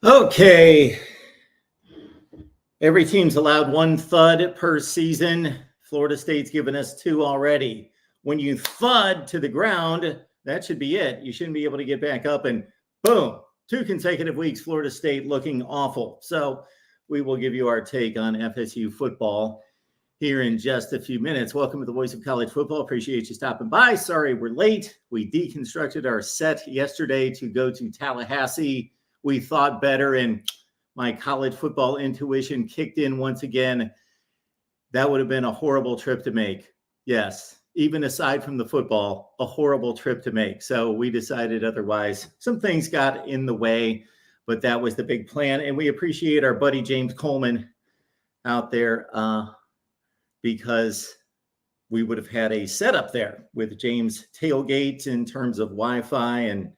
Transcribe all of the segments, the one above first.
Okay. Every team's allowed one thud per season. Florida State's given us two already. When you thud to the ground, that should be it. You shouldn't be able to get back up, and boom, 2 consecutive weeks, Florida State looking awful. So we will give you our take on FSU football here in just a few minutes. Welcome to the Voice of College Football. Appreciate you stopping by. Sorry we're late. We deconstructed our set yesterday to go to Tallahassee. We thought better, and my college football intuition kicked in once again. That would have been a horrible trip to make. Yes, even aside from the football, a horrible trip to make. So we decided otherwise. Some things got in the way, but that was the big plan. And we appreciate our buddy James Coleman out there because we would have had a setup there with James tailgate in terms of Wi-Fi and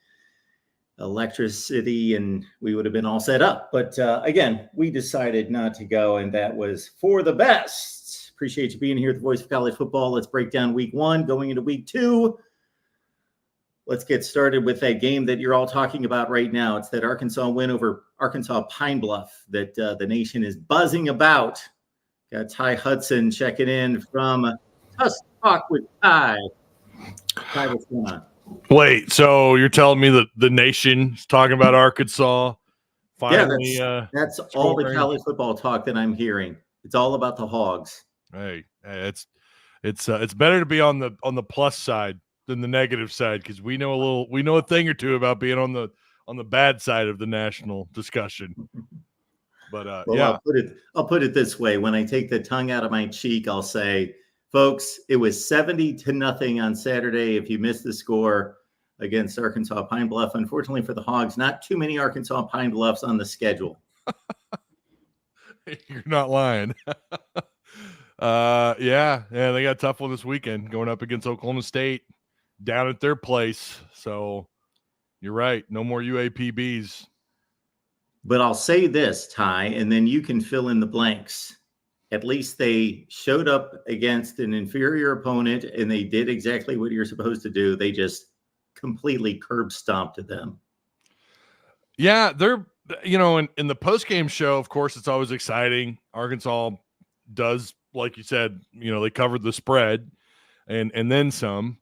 electricity, and we would have been all set up. But again, we decided not to go, and that was for the best. Appreciate you being here at the Voice of College Football. Let's break down week 1, going into week 2. Let's get started with that game that you're all talking about right now. It's that Arkansas win over Arkansas Pine Bluff that the nation is buzzing about. Got Ty Hudson checking in from Tusk Talk with Ty. Ty, what's going on? Wait, so you're telling me that the nation is talking about Arkansas? Finally, yeah, that's all the college football talk that I'm hearing. It's all about the Hogs. Hey, it's better to be on the plus side than the negative side, because we know a thing or two about being on the bad side of the national discussion. But well, yeah, I'll put it this way: when I take the tongue out of my cheek, I'll say, folks, it was 70-0 on Saturday. If you missed the score against Arkansas Pine Bluff, unfortunately for the Hogs, not too many Arkansas Pine Bluffs on the schedule. You're not lying. Yeah, they got a tough one this weekend going up against Oklahoma State down at their place. So you're right. No more UAPBs. But I'll say this, Ty, and then you can fill in the blanks. At least they showed up against an inferior opponent, and they did exactly what you're supposed to do. They just completely curb stomped them. Yeah, they're, in the post-game show, of course, it's always exciting. Arkansas does, like you said, they covered the spread and then some.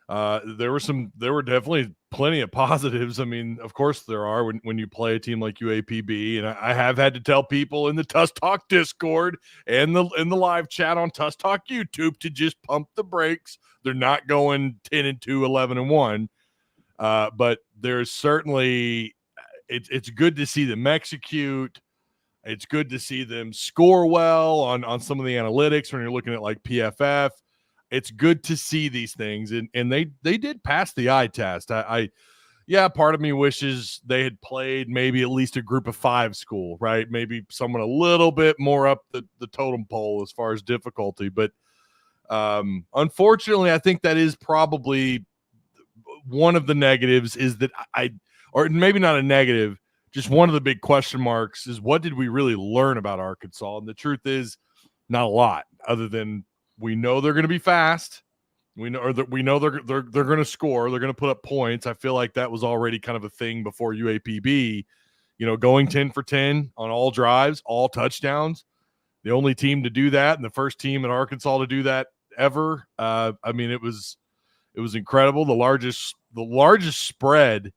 There were definitely plenty of positives. I mean, of course there are when you play a team like UAPB, and I have had to tell people in the Tusk Talk Discord and in the live chat on Tusk Talk YouTube to just pump the brakes. They're not going 10-2, 11-1, but there's certainly it's good to see them execute. It's good to see them score well on some of the analytics when you're looking at like PFF. It's good to see these things, and they did pass the eye test. Part of me wishes they had played maybe at least a group of 5 school, right? Maybe someone a little bit more up the totem pole as far as difficulty. But unfortunately, I think that is probably one of the negatives, is that or maybe not a negative, just one of the big question marks is, what did we really learn about Arkansas? And the truth is, not a lot, other than we know they're going to be fast. We know they're going to score. They're going to put up points. I feel like that was already kind of a thing before UAPB. Going 10 for 10 on all drives, all touchdowns. The only team to do that, and the first team in Arkansas to do that ever. I mean, it was incredible. The largest spread.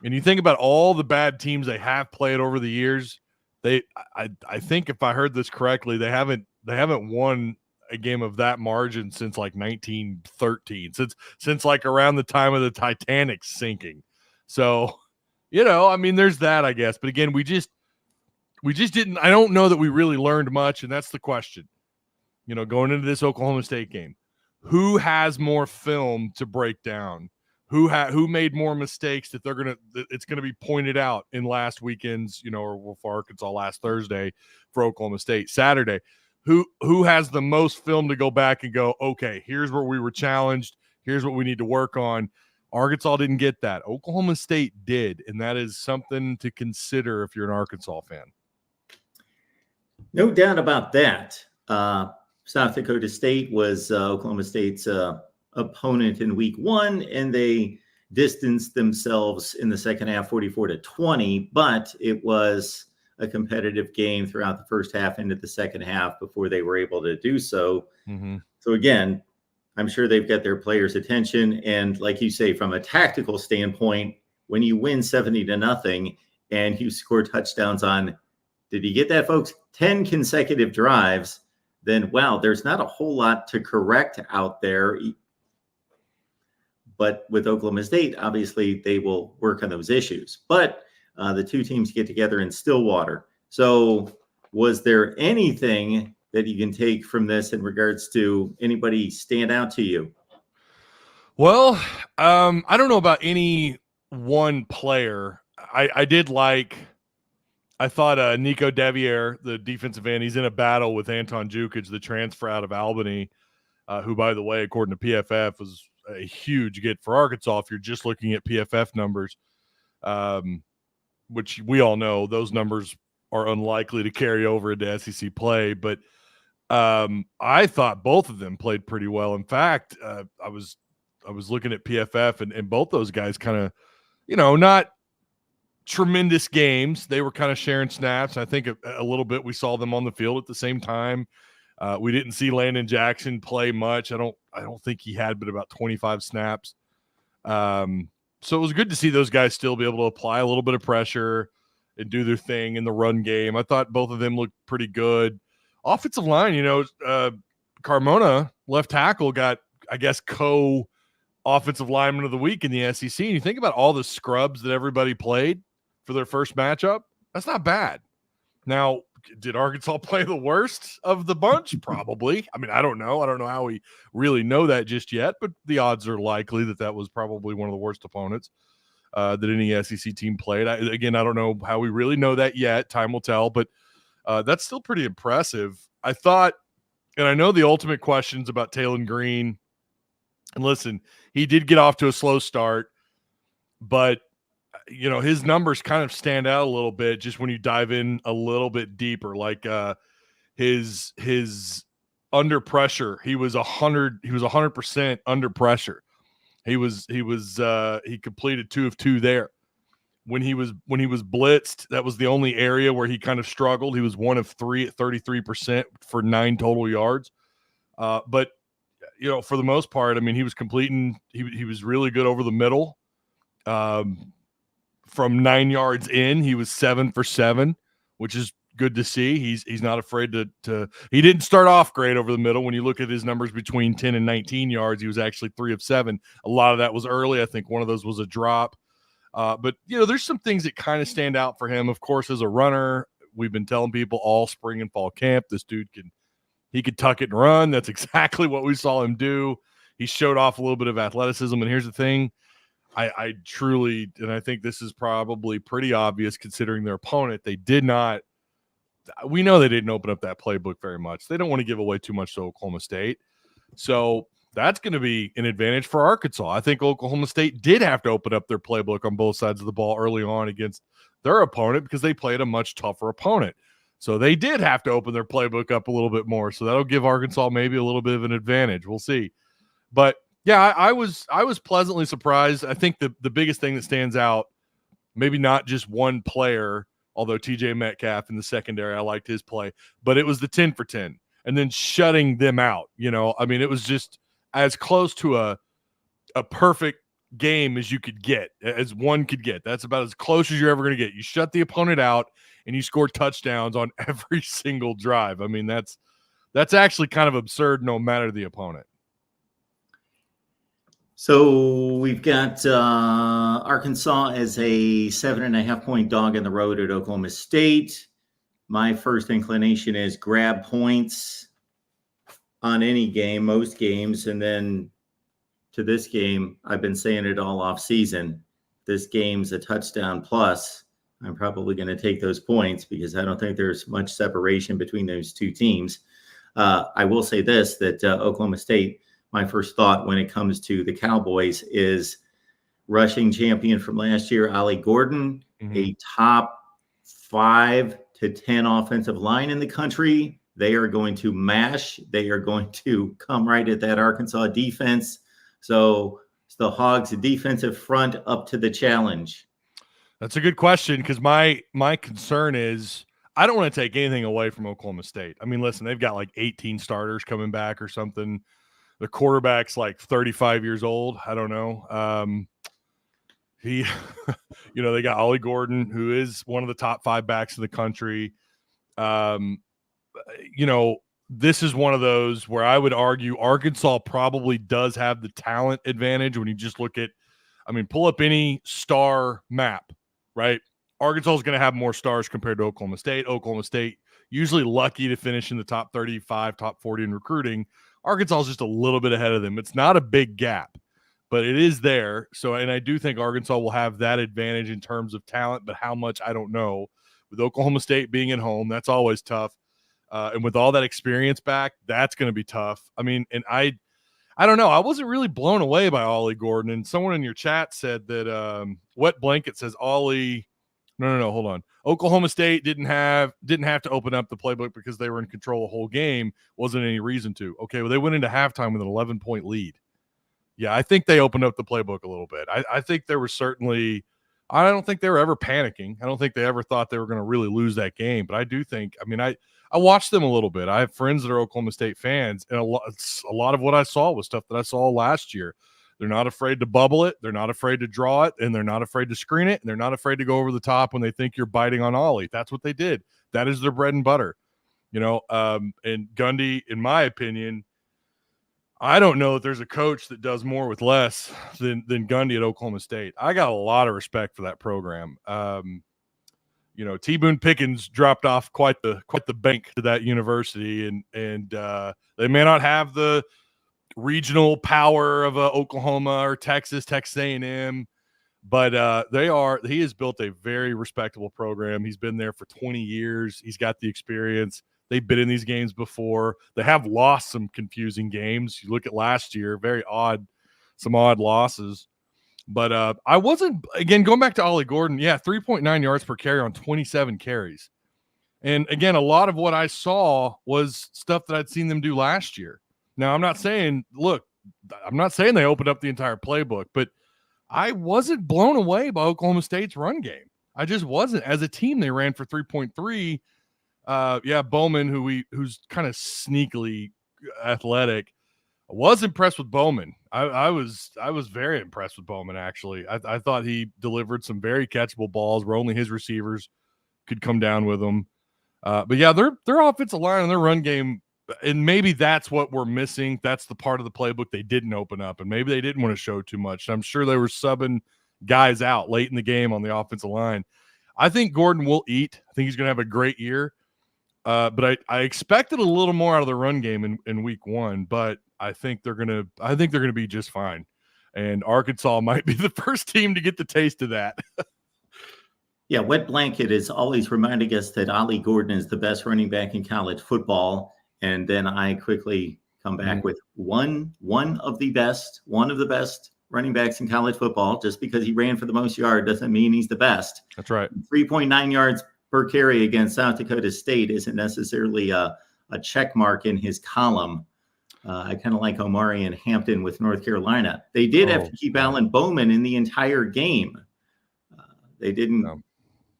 And you think about all the bad teams they have played over the years. I think if I heard this correctly, they haven't won a game of that margin since like 1913, since like around the time of the Titanic sinking. So, I mean, there's that, I guess. But again, we just didn't. I don't know that we really learned much, and that's the question. Going into this Oklahoma State game, who has more film to break down? Who made more mistakes that it's gonna be pointed out in last weekend's, or for Arkansas last Thursday, for Oklahoma State Saturday. Who has the most film to go back and go, okay, here's where we were challenged. Here's what we need to work on. Arkansas didn't get that. Oklahoma State did, and that is something to consider if you're an Arkansas fan. No doubt about that. South Dakota State was Oklahoma State's opponent in week 1, and they distanced themselves in the second half 44-20, but it was a competitive game throughout the first half into the second half before they were able to do so. Mm-hmm. So again, I'm sure they've got their players' attention. And like you say, from a tactical standpoint, when you win 70-0 and you score touchdowns on, did you get that, folks? 10 consecutive drives, then wow, there's not a whole lot to correct out there. But with Oklahoma State, obviously they will work on those issues. But the two teams get together in Stillwater. So was there anything that you can take from this in regards to anybody stand out to you? Well, I don't know about any one player. I thought Nico Devier, the defensive end, he's in a battle with Anton Jukic, the transfer out of Albany, who, by the way, according to PFF, was a huge get for Arkansas if you're just looking at PFF numbers, which we all know those numbers are unlikely to carry over into SEC play. But I thought both of them played pretty well. In fact, I was looking at PFF, and both those guys kind of, not tremendous games. They were kind of sharing snaps. I think a little bit we saw them on the field at the same time. We didn't see Landon Jackson play much. I don't think he had but about 25 snaps. So it was good to see those guys still be able to apply a little bit of pressure and do their thing in the run game. I thought both of them looked pretty good. Offensive line, Carmona, left tackle, got, I guess, offensive lineman of the week in the SEC. And you think about all the scrubs that everybody played for their first matchup, that's not bad. Now, did Arkansas play the worst of the bunch? Probably. I mean, I don't know. I don't know how we really know that just yet, but the odds are likely that was probably one of the worst opponents that any SEC team played. I don't know how we really know that yet. Time will tell, but that's still pretty impressive. I thought, and I know the ultimate questions about Taylon Green, and listen, he did get off to a slow start, but his numbers kind of stand out a little bit just when you dive in a little bit deeper. Like his under pressure, he was 100% under pressure. He completed 2 of 2 there. When he was blitzed, that was the only area where he kind of struggled. He was 1 of 3 at 33% for 9 total yards. But for the most part, I mean, he was completing. He was really good over the middle. From 9 yards in, he was 7 for 7, which is good to see. He's not afraid to. He didn't start off great over the middle. When you look at his numbers between 10 and 19 yards, he was actually 3 of 7. A lot of that was early. I think one of those was a drop. But there's some things that kind of stand out for him. Of course, as a runner, we've been telling people all spring and fall camp, this dude could tuck it and run. That's exactly what we saw him do. He showed off a little bit of athleticism. And here's the thing. I truly, and I think this is probably pretty obvious considering their opponent, we know they didn't open up that playbook very much. They don't want to give away too much to Oklahoma State. So that's going to be an advantage for Arkansas. I think Oklahoma State did have to open up their playbook on both sides of the ball early on against their opponent because they played a much tougher opponent. So they did have to open their playbook up a little bit more. So that'll give Arkansas maybe a little bit of an advantage. We'll see. But yeah, I was pleasantly surprised. I think the biggest thing that stands out, maybe not just one player, although TJ Metcalf in the secondary, I liked his play, but it was the 10 for 10 and then shutting them out. I mean, it was just as close to a perfect game as you could get, as one could get. That's about as close as you're ever going to get. You shut the opponent out and you score touchdowns on every single drive. I mean, that's actually kind of absurd no matter the opponent. So we've got Arkansas as a 7.5-point dog on the road at Oklahoma State. My first inclination is grab points on any game, most games. And then to this game, I've been saying it all off season. This game's a touchdown plus. I'm probably going to take those points because I don't think there's much separation between those two teams. I will say this, that Oklahoma State, my first thought when it comes to the Cowboys is rushing champion from last year, Ollie Gordon, a top 5 to 10 offensive line in the country. They are going to mash. They are going to come right at that Arkansas defense. So Is the Hogs' defensive front up to the challenge? That's a good question, because my concern is I don't want to take anything away from Oklahoma State. I mean, listen, they've got like 18 starters coming back or something. The quarterback's like 35 years old. I don't know. He, they got Ollie Gordon, who is one of the top 5 backs in the country. This is one of those where I would argue Arkansas probably does have the talent advantage when you just look at, pull up any star map, right? Arkansas is going to have more stars compared to Oklahoma State. Oklahoma State usually lucky to finish in the top 35, top 40 in recruiting. Arkansas is just a little bit ahead of them. It's not a big gap, but it is there. So, and I do think Arkansas will have that advantage in terms of talent, but how much, I don't know. With Oklahoma State being at home, that's always tough. And with all that experience back, that's going to be tough. I don't know. I wasn't really blown away by Ollie Gordon. And someone in your chat said that Wet Blanket says Ollie. No, hold on. Oklahoma State didn't have to open up the playbook because they were in control the whole game. Wasn't any reason to. Okay, well, they went into halftime with an 11-point lead. Yeah, I think they opened up the playbook a little bit. I think there was certainly – I don't think they were ever panicking. I don't think they ever thought they were going to really lose that game. But I do think – I watched them a little bit. I have friends that are Oklahoma State fans, and a lot of what I saw was stuff that I saw last year. They're not afraid to bubble it. They're not afraid to draw it, and they're not afraid to screen it, and they're not afraid to go over the top when they think you're biting on Ollie. That's what they did. That is their bread and butter. And Gundy, in my opinion, I don't know if there's a coach that does more with less than Gundy at Oklahoma State. I got a lot of respect for that program. T. Boone Pickens dropped off quite the bank to that university, and they may not have the regional power of Oklahoma or Texas A&M, but he has built a very respectable program. He's been there for 20 years. He's got the experience. They've been in these games before. They have lost some confusing games. You look at last year, some odd losses. But I wasn't, again, going back to Ollie Gordon, 3.9 yards per carry on 27 carries. And again, a lot of what I saw was stuff that I'd seen them do last year. Now, I'm not saying they opened up the entire playbook, but I wasn't blown away by Oklahoma State's run game. I just wasn't. As a team, they ran for 3.3. Bowman, who's kind of sneakily athletic. I was impressed with Bowman. I was very impressed with Bowman, actually. I thought he delivered some very catchable balls where only his receivers could come down with them. Their offensive line and their run game, and maybe that's what we're missing. That's the part of the playbook they didn't open up, and maybe they didn't want to show too much. I'm sure they were subbing guys out late in the game on the offensive line. I think Gordon will eat. I think he's going to have a great year. But I expected a little more out of the run game in week 1, but I think they're gonna be just fine. And Arkansas might be the first team to get the taste of that. Yeah, Wet Blanket is always reminding us that Ollie Gordon is the best running back in college football. And then I quickly come back with one of the best running backs in college football. Just because he ran for the most yard doesn't mean he's the best. That's right. 3.9 yards per carry against South Dakota State isn't necessarily a check mark in his column. I kind of like Omari and Hampton with North Carolina. They did have to keep Alan Bowman in the entire game. They didn't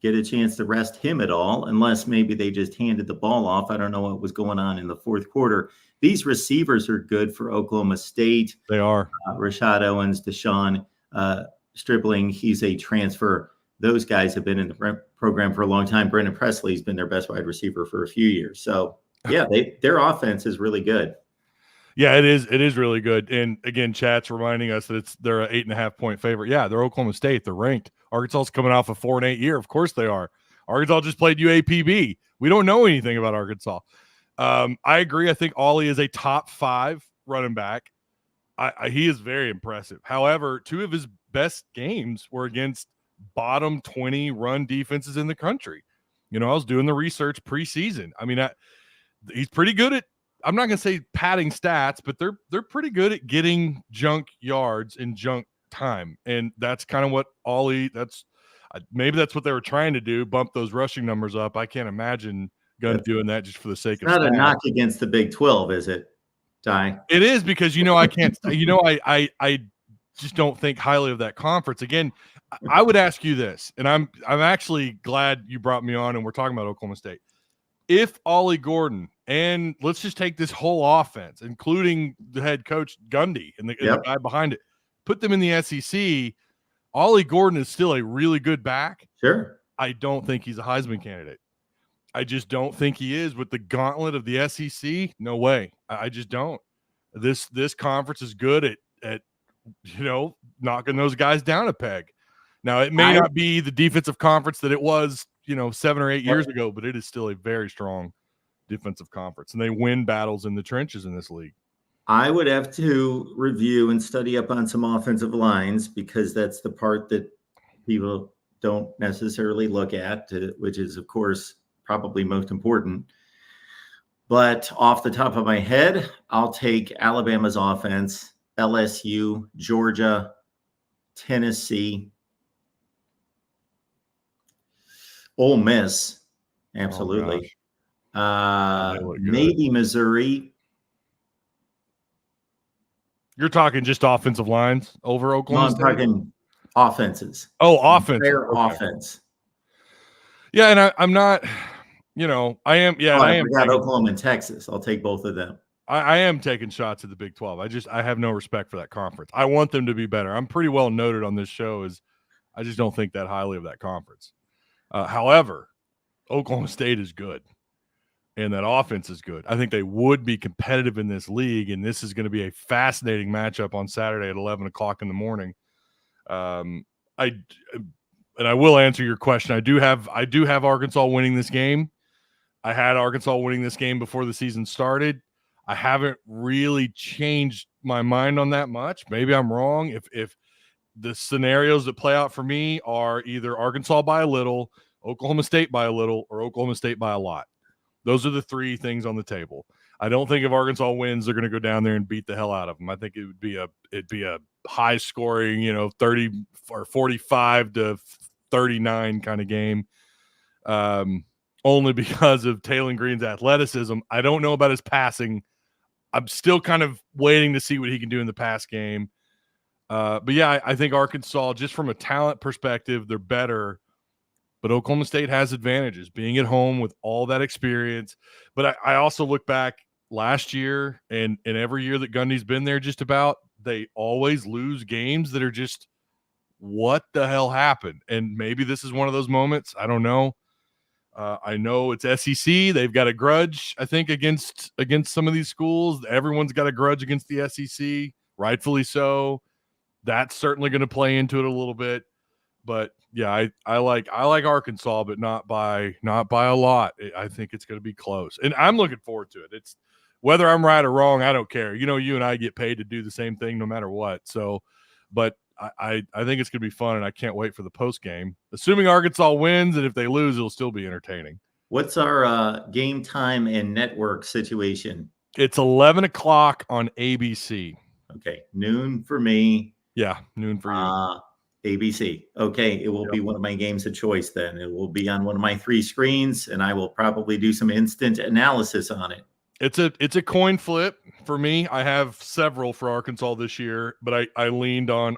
get a chance to rest him at all, unless maybe they just handed the ball off. I don't know what was going on in the fourth quarter. These receivers are good for Oklahoma State. They are. Rashad Owens, Deshaun Stripling, he's a transfer. Those guys have been in the program for a long time. Brendan Presley's been their best wide receiver for a few years. So, their offense is really good. Yeah, it is. It is really good. And again, chat's reminding us that they're an 8.5-point favorite. Yeah, they're Oklahoma State. They're ranked. Arkansas's coming off a 4-8 year. Of course they are. Arkansas just played UAPB. We don't know anything about Arkansas. I agree. I think Ollie is a top 5 running back. He is very impressive. However, 2 of his best games were against bottom 20 run defenses in the country. I was doing the research preseason. He's pretty good at, I'm not going to say padding stats, but they're pretty good at getting junk yards in junk time. And that's kind of what maybe that's what they were trying to do, bump those rushing numbers up. I can't imagine Gunn doing that just for the sake of not stats. A knock against the Big 12, is it, Ty? It is, because I can't, I just don't think highly of that conference. Again, I would ask you this, and I'm actually glad you brought me on and we're talking about Oklahoma State. If Ollie Gordon, and let's just take this whole offense, including the head coach Gundy and the guy behind it, put them in the SEC, Ollie Gordon is still a really good back. Sure. I don't think he's a Heisman candidate. I just don't think he is with the gauntlet of the SEC. No way. I just don't. This conference is good at knocking those guys down a peg. Now, it may not be the defensive conference that it was, 7 or 8 years ago, but it is still a very strong defensive conference, and they win battles in the trenches in this league. I would have to review and study up on some offensive lines because that's the part that people don't necessarily look at, which is, of course, probably most important. But off the top of my head, I'll take Alabama's offense, LSU, Georgia, Tennessee, Ole Miss, absolutely. Maybe Missouri. You're talking just offensive lines over Oklahoma State? I'm talking offenses. Oh, offense. Their offense. Yeah, and I'm not, I am. Yeah, I am. Forgot Oklahoma and Texas. I'll take both of them. I am taking shots at the Big 12. I have no respect for that conference. I want them to be better. I'm pretty well noted on this show as I just don't think that highly of that conference. However, Oklahoma State is good, and that offense is good. I think they would be competitive in this league, and this is going to be a fascinating matchup on Saturday at 11 o'clock in the morning. I will answer your question. I do have Arkansas winning this game. I had Arkansas winning this game before the season started. I haven't really changed my mind on that much. Maybe I'm wrong. If the scenarios that play out for me are either Arkansas by a little, Oklahoma State by a little, or Oklahoma State by a lot. Those are the three things on the table. I don't think if Arkansas wins, they're going to go down there and beat the hell out of them. I think it'd be a high scoring, 30 or 45 to 39 kind of game. Only because of Taylor Green's athleticism. I don't know about his passing. I'm still kind of waiting to see what he can do in the pass game. But yeah, I think Arkansas, just from a talent perspective, they're better. But Oklahoma State has advantages, being at home with all that experience. But I also look back last year and every year that Gundy's been there just about, they always lose games that are just, what the hell happened? And maybe this is one of those moments. I don't know. I know it's SEC. They've got a grudge, I think, against some of these schools. Everyone's got a grudge against the SEC, rightfully so. That's certainly going to play into it a little bit. But yeah, I like Arkansas, but not by a lot. I think it's going to be close, and I'm looking forward to it. It's whether I'm right or wrong, I don't care. You and I get paid to do the same thing no matter what. So, but I think it's going to be fun, and I can't wait for the post game. Assuming Arkansas wins, and if they lose, it'll still be entertaining. What's our game time and network situation? It's 11 o'clock on ABC. Okay, noon for me. Yeah, noon for you. ABC. Okay, it will be one of my games of choice then. It will be on one of my 3 screens, and I will probably do some instant analysis on it. It's a coin flip for me. I have several for Arkansas this year, but I leaned on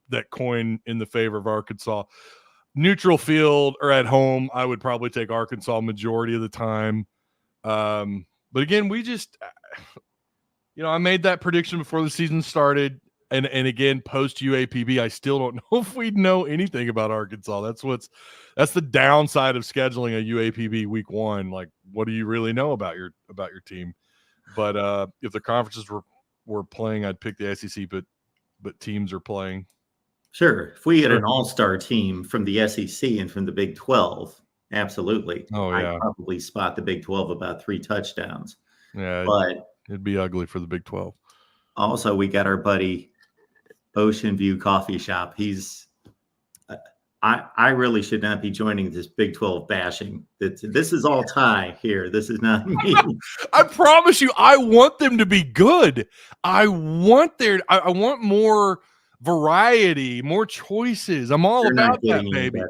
that coin in the favor of Arkansas. Neutral field or at home, I would probably take Arkansas majority of the time. But again, we just, I made that prediction before the season started. And again, post UAPB, I still don't know if we'd know anything about Arkansas. That's the downside of scheduling a UAPB week 1. Like, what do you really know about your team? But if the conferences were playing, I'd pick the SEC. But teams are playing. Sure, if we had an all-star team from the SEC and from the Big 12, absolutely. Oh yeah, I'd probably spot the Big 12 about 3 touchdowns. Yeah, but it'd be ugly for the Big 12. Also, we got our buddy Ocean View Coffee Shop. I really should not be joining this Big 12 bashing. This is all Ty here. This is not me. I promise you, I want them to be good. I want more variety, more choices. I'm all about that, baby.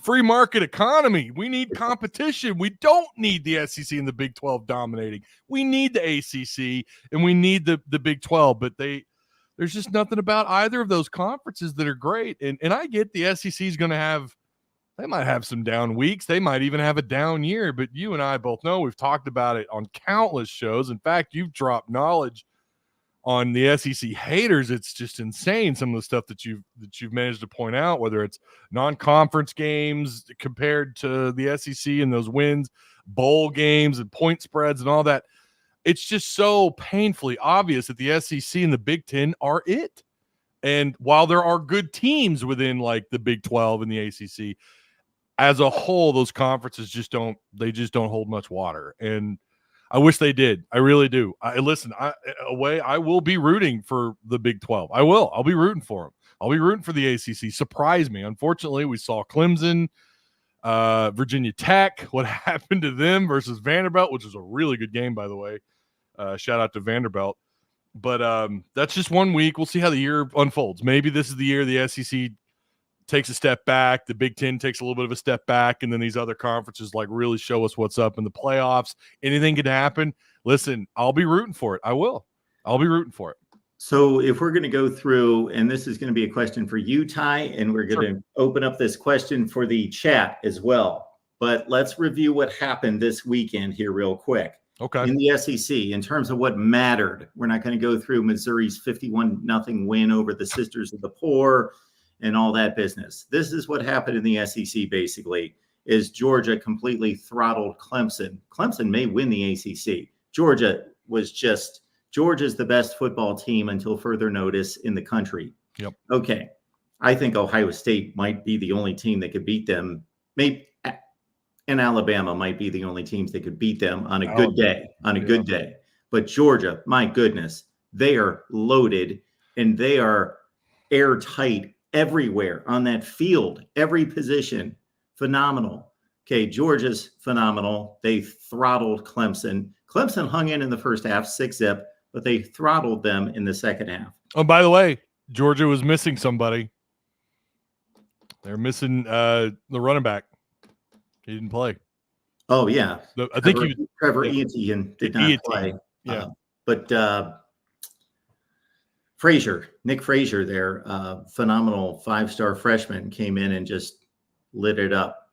Free market economy. We need competition. We don't need the SEC and the Big 12 dominating. We need the ACC and we need the Big 12, but there's just nothing about either of those conferences that are great. And I get the SEC is going to have, they might have some down weeks. They might even have a down year. But you and I both know, we've talked about it on countless shows. In fact, you've dropped knowledge on the SEC haters. It's just insane, some of the stuff that you've managed to point out, whether it's non-conference games compared to the SEC and those wins, bowl games and point spreads and all that. It's just so painfully obvious that the SEC and the Big Ten are it. And while there are good teams within like the Big 12 and the ACC, as a whole, those conferences just don't hold much water. And I wish they did. I really do. I will be rooting for the Big 12. I'll be rooting for them. I'll be rooting for the ACC. Surprise me. Unfortunately, we saw Clemson, Virginia Tech, what happened to them versus Vanderbilt, which was a really good game, by the way. Shout out to Vanderbilt. But that's just 1 week. We'll see how the year unfolds. Maybe this is the year the SEC takes a step back, the Big Ten takes a little bit of a step back, and then these other conferences like really show us what's up in the playoffs. Anything could happen. Listen, I'll be rooting for it. I'll be rooting for it. So if we're going to go through, and this is going to be a question for you, Ty, and we're going to open up this question for the chat as well. But let's review what happened this weekend here real quick. Okay. In the SEC, in terms of what mattered, we're not going to go through Missouri's 51-0 win over the Sisters of the Poor and all that business. This is what happened in the SEC, basically, is Georgia completely throttled Clemson. Clemson may win the ACC. Georgia's the best football team until further notice in the country. Yep. Okay. I think Ohio State might be the only team that could beat them. Maybe, and Alabama might be the only teams that could beat them on a good day. Good day. But Georgia, my goodness, they are loaded and they are airtight everywhere on that field, every position. Phenomenal. Okay, Georgia's phenomenal. They throttled Clemson. Clemson hung in the first half, 6-0, but they throttled them in the second half. Oh, by the way, Georgia was missing somebody. They're missing the running back. He didn't play. Oh, yeah. I think Trevor Etienne did not play. Yeah. But Nick Frazier there, phenomenal 5-star freshman, came in and just lit it up.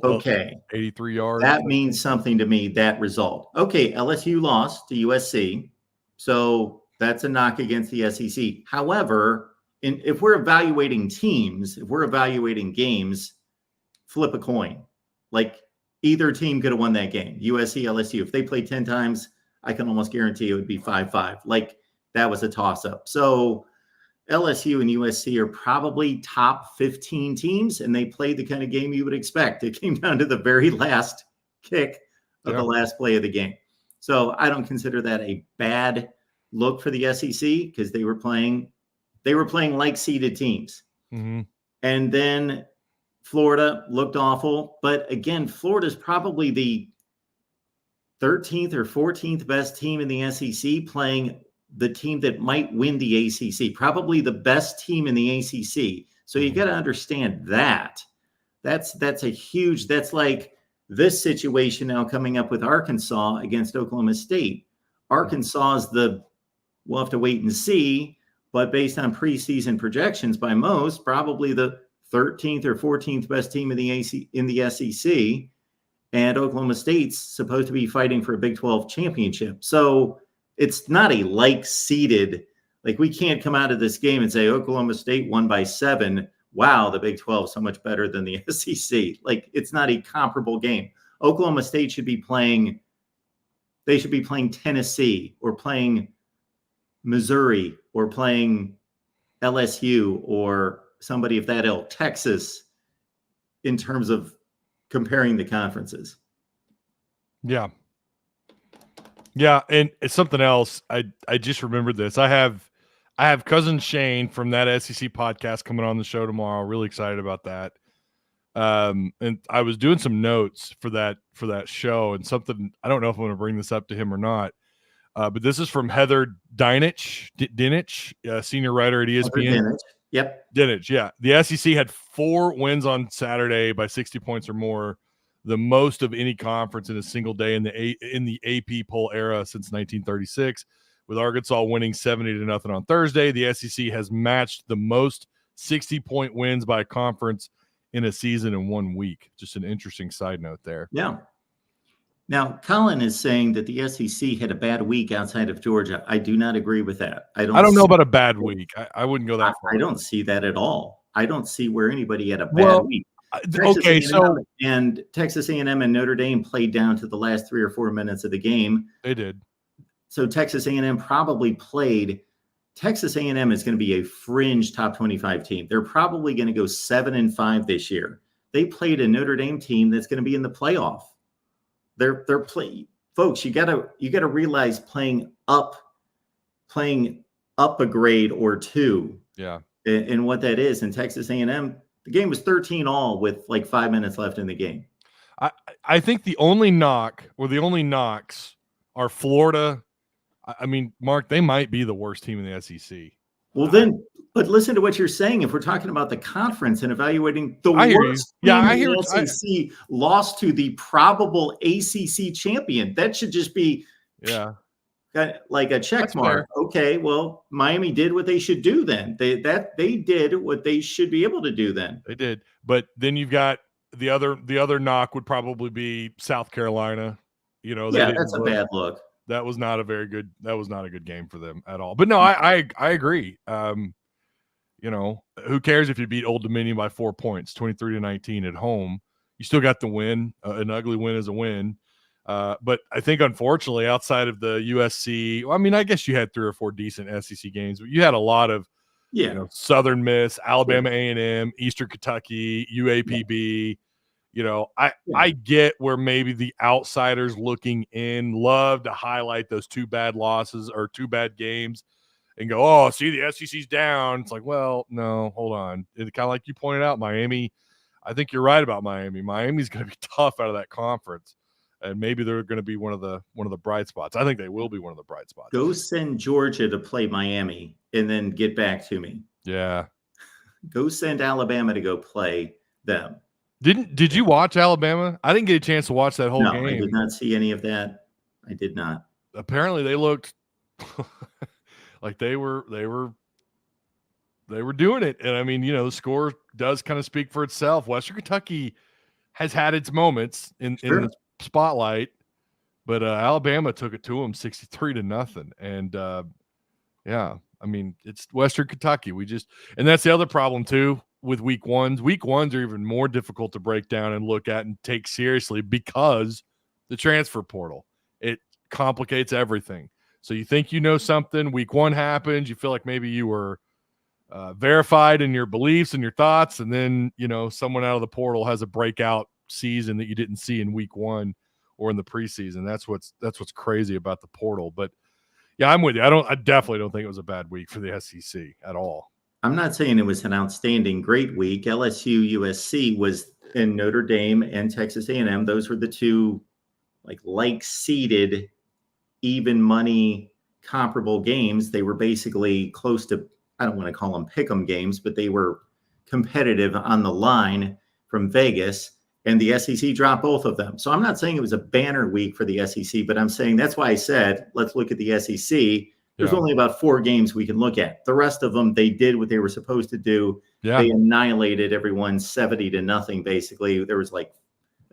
Okay. 83 yards. That means something to me, that result. Okay, LSU lost to USC. So that's a knock against the SEC. However, if we're evaluating teams, if we're evaluating games, flip a coin. Like either team could have won that game. USC, LSU. If they played 10 times, I can almost guarantee it would be 5-5. Like that was a toss-up. So LSU and USC are probably top 15 teams, and they played the kind of game you would expect. It came down to the very last kick of the last play of the game. So I don't consider that a bad look for the SEC because they were playing like seeded teams. Mm-hmm. And then Florida looked awful. But again, Florida's probably the 13th or 14th best team in the SEC, playing the team that might win the ACC, probably the best team in the ACC. So you got to understand that. That's like this situation now coming up with Arkansas against Oklahoma State. Arkansas is we'll have to wait and see, but based on preseason projections by most, probably the 13th or 14th best team in the SEC, and Oklahoma State's supposed to be fighting for a Big 12 championship. So it's not a like-seeded, like we can't come out of this game and say Oklahoma State won by 7. Wow, the Big 12 is so much better than the SEC. Like it's not a comparable game. Oklahoma State should be playing Tennessee or playing Missouri or playing LSU or somebody of that ilk, Texas, in terms of comparing the conferences. Yeah. Yeah, and it's something else. I just remembered this. I have cousin Shane from that SEC podcast coming on the show tomorrow. Really excited about that. And I was doing some notes for that show, and something, I don't know if I'm going to bring this up to him or not. But this is from Heather Dinich, senior writer at ESPN. Yep. Dinich, yeah. The SEC had 4 wins on Saturday by 60 points or more, the most of any conference in a single day in the AP poll era since 1936. with Arkansas winning 70-0 on Thursday. The SEC has matched the most 60-point wins by a conference in a season in 1 week. Just an interesting side note there. Yeah. Now, Colin is saying that the SEC had a bad week outside of Georgia. I do not agree with that. I don't know about a bad week. I wouldn't go that far. I don't see that at all. I don't see where anybody had a bad week. Okay, Texas A&M and Notre Dame played down to the last 3 or 4 minutes of the game. They did. So Texas A&M probably played. Texas A&M is going to be a fringe top 25 team. They're probably going to go 7-5 this year. They played a Notre Dame team that's going to be in the playoff. They're playing, folks. You gotta realize playing up a grade or two. Yeah. And what that is in Texas A&M, the game was 13-all with like 5 minutes left in the game. I think the only knock or the only knocks are Florida. I mean, Mark, they might be the worst team in the SEC. Well, but listen to what you're saying. If we're talking about the conference and evaluating the worst team in the SEC lost to the probable ACC champion, that should just be like a check mark. Okay, well, Miami did what they should do then. They did what they should be able to do then. They did. But then you've got the other knock would probably be South Carolina. That's a bad look. That was not a good game for them at all. But no, I agree. Who cares if you beat Old Dominion by 4 points, 23-19 at home? You still got the win. An ugly win is a win. But I think, unfortunately, outside of the USC, I mean, I guess you had 3 or 4 decent SEC games, but you had a lot of Southern Miss, Alabama A&M, Eastern Kentucky, UAPB. I get where maybe the outsiders looking in love to highlight those 2 bad losses or 2 bad games and go, oh, see, the SEC's down. It's like, well, no, hold on. It's kind of like you pointed out, Miami. I think you're right about Miami. Miami's going to be tough out of that conference, and maybe they're going to be one of the bright spots. I think they will be one of the bright spots. Go send Georgia to play Miami and then get back to me. Yeah. Go send Alabama to go play them. Did you watch Alabama? I didn't get a chance to watch that whole game. No, I did not see any of that. I did not. Apparently, they looked like they were doing it. And I mean, the score does kind of speak for itself. Western Kentucky has had its moments in the spotlight, but Alabama took it to them 63-0. And I mean, it's Western Kentucky. And that's the other problem too. With week ones are even more difficult to break down and look at and take seriously because the transfer portal, it complicates everything. So you think something, week 1 happens, you feel like maybe you were verified in your beliefs and your thoughts, and then someone out of the portal has a breakout season that you didn't see in week 1 or in the preseason. That's what's crazy about the portal. But yeah, I'm with you. I definitely don't think it was a bad week for the SEC at all. I'm not saying it was an outstanding, great week. LSU, USC was in Notre Dame and Texas A&M. Those were the 2 like seeded, even money, comparable games. They were basically close to, I don't want to call them pick'em games, but they were competitive on the line from Vegas. And the SEC dropped both of them. So I'm not saying it was a banner week for the SEC, but I'm saying that's why I said, let's look at the SEC. There's only about 4 games we can look at. The rest of them, they did what they were supposed to do. Yeah. They annihilated everyone 70-0, basically. There was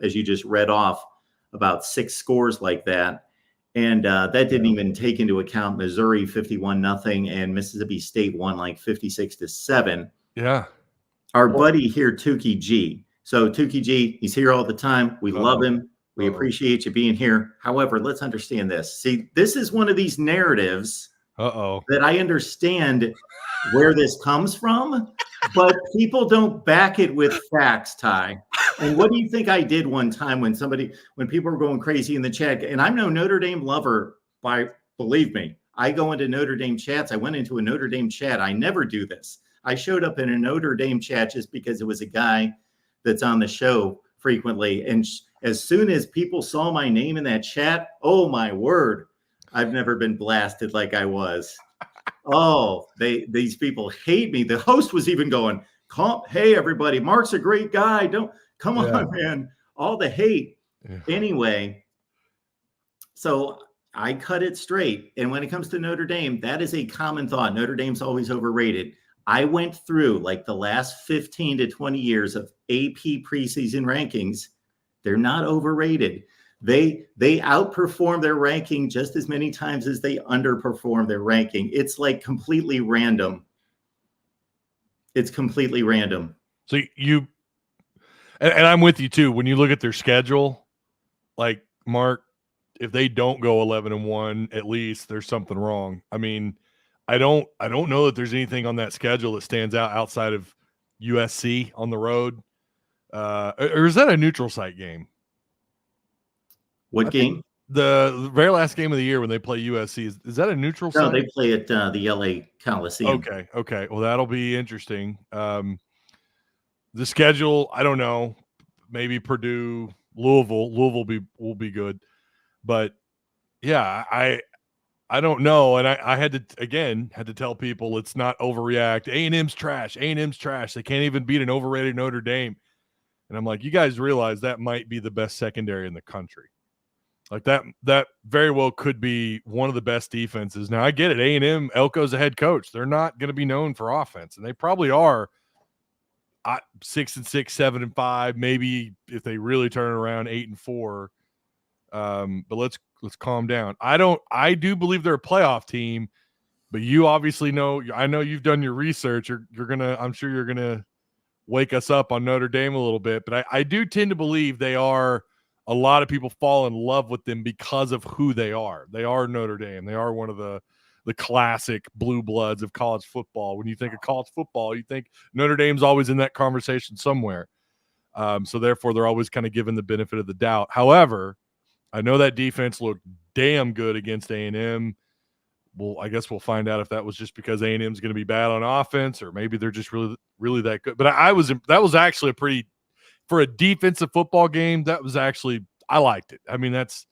as you just read off, about 6 scores like that. And that didn't even take into account Missouri 51-0 and Mississippi State won 56-7. Yeah. Our buddy here, Tukey G. So Tukey G, he's here all the time. We love him. We appreciate you being here. However, let's understand this. See, this is one of these narratives that I understand where this comes from, but people don't back it with facts, Ty. And what do you think I did one time when people were going crazy in the chat? And I'm no Notre Dame lover, believe me. I go into Notre Dame chats. I went into a Notre Dame chat. I never do this. I showed up in a Notre Dame chat just because it was a guy that's on the show frequently. And as soon as people saw my name in that chat, oh my word, I've never been blasted like I was. Oh, these people hate me. The host was even going, hey, everybody, Mark's a great guy. Come on, man. All the hate. Yeah. Anyway, so I cut it straight. And when it comes to Notre Dame, that is a common thought. Notre Dame's always overrated. I went through like the last 15 to 20 years of AP preseason rankings. They're not overrated. They outperform their ranking just as many times as they underperform their ranking. It's like completely random. It's completely random. So and I'm with you too. When you look at their schedule, like Mark, if they don't go 11-1, at least there's something wrong. I mean, I don't know that there's anything on that schedule that stands out outside of USC on the road. Or is that a neutral site game? What game? The very last game of the year when they play USC. Is that a neutral site? No, they play at the LA Coliseum. Okay. Well, that'll be interesting. The schedule, I don't know. Maybe Purdue, Louisville will be good. But yeah, I don't know. And I had to tell people, let's not overreact. A&M's trash. A&M's trash. They can't even beat an overrated Notre Dame. And I'm like, you guys realize that might be the best secondary in the country. Like that very well could be one of the best defenses. Now I get it. A&M, Elko's a head coach. They're not going to be known for offense, and they probably are 6-6, 7-5, maybe if they really turn it around 8-4. But let's calm down. I do believe they're a playoff team, but you obviously know. I know you've done your research. I'm sure you're gonna wake us up on Notre Dame a little bit, but I do tend to believe they are. A lot of people fall in love with them because of who they are. They are Notre Dame. They are one of the classic blue bloods of college football. When you think of college football, you think Notre Dame's always in that conversation somewhere. So therefore, they're always kind of given the benefit of the doubt. However, I know that defense looked damn good against A&M. Well, I guess we'll find out if that was just because A&M's going to be bad on offense, or maybe they're just really, really that good. But that was actually a pretty, for a defensive football game, that was actually, I liked it. I mean, that's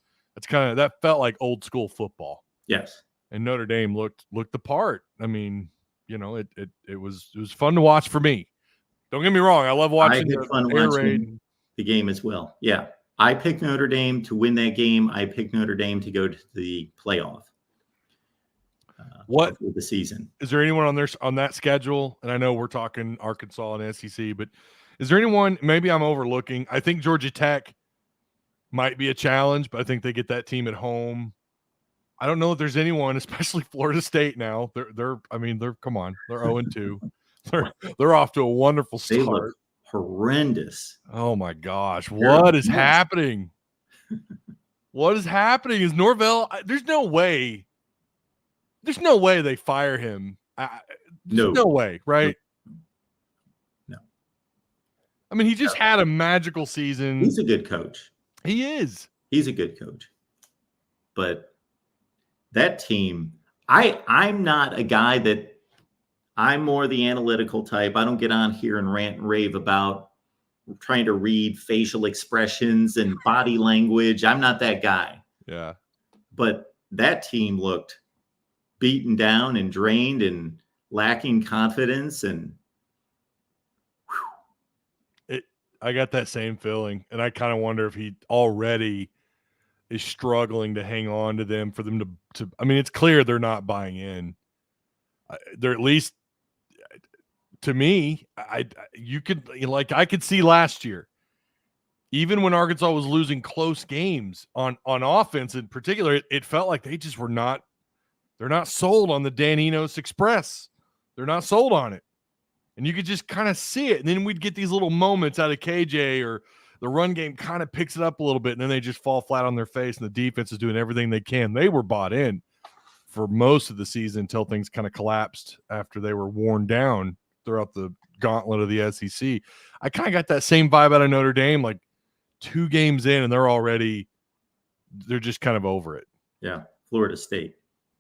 kind of, that felt like old school football. Yes. And Notre Dame looked the part. I mean, it was fun to watch for me. Don't get me wrong. I love watching the game as well. Yeah. I picked Notre Dame to win that game. I picked Notre Dame to go to the playoff. What for the season? Is there anyone on that schedule? And I know we're talking Arkansas and SEC, but is there anyone maybe I'm overlooking? I think Georgia Tech might be a challenge, but I think they get that team at home. I don't know if there's anyone, especially Florida State now. They're come on, they're 0-2. They're off to a wonderful start. They look horrendous. Oh my gosh, what is happening? What is happening? Is Norvell? There's no way they fire him. No way, right? No. I mean, he just had a magical season. He's a good coach. He is. He's a good coach. But that team, I'm not a guy that I'm more the analytical type. I don't get on here and rant and rave about trying to read facial expressions and body language. I'm not that guy. Yeah. But that team looked beaten down and drained and lacking confidence. And I got that same feeling. And I kind of wonder if he already is struggling to hang on to them for them to I mean, it's clear they're not buying in. They're at least, to me, I could see last year, even when Arkansas was losing close games on offense in particular, it felt like they just they're not sold on the Dan Enos Express. They're not sold on it. And you could just kind of see it. And then we'd get these little moments out of KJ, or the run game kind of picks it up a little bit, and then they just fall flat on their face, and the defense is doing everything they can. They were bought in for most of the season until things kind of collapsed after they were worn down throughout the gauntlet of the SEC. I kind of got that same vibe out of Notre Dame, like 2 games in, and they're just kind of over it. Yeah. Florida State.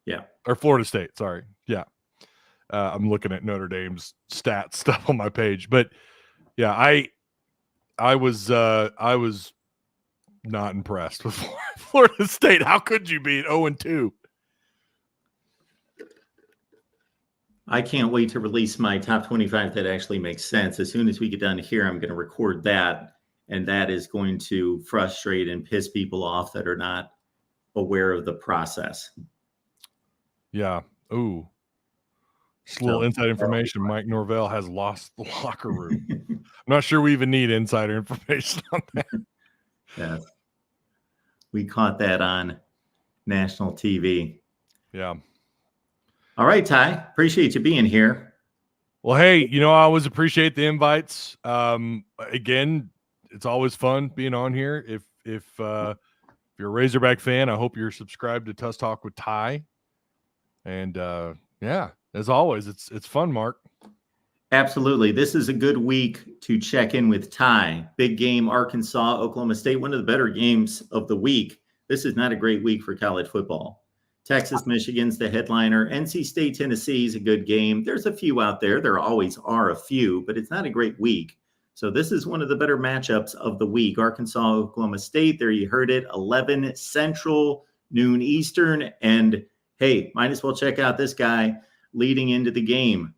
Yeah. Or Florida State. Sorry. Yeah. I'm looking at Notre Dame's stats stuff on my page, but yeah, I was not impressed with Florida State. How could you be at 0-2? I can't wait to release my top 25 that actually makes sense. As soon as we get done here, I'm going to record that, and that is going to frustrate and piss people off that are not aware of the process. Yeah. Ooh. Just a little inside information. Mike Norvell has lost the locker room. I'm not sure we even need insider information on that. Yes. We caught that on national TV. Yeah. All right, Ty. Appreciate you being here. Well, hey, I always appreciate the invites. Again, it's always fun being on here. If you're a Razorback fan, I hope you're subscribed to Tuss Talk with Ty. And yeah, as always, it's fun, Mark. Absolutely. This is a good week to check in with Ty. Big game, Arkansas, Oklahoma State, one of the better games of the week. This is not a great week for college football. Texas, Michigan's the headliner. NC State, Tennessee is a good game. There's a few out there. There always are a few, but it's not a great week. So this is one of the better matchups of the week. Arkansas, Oklahoma State, there you heard it, 11 Central, noon Eastern. And hey, might as well check out this guy leading into the game.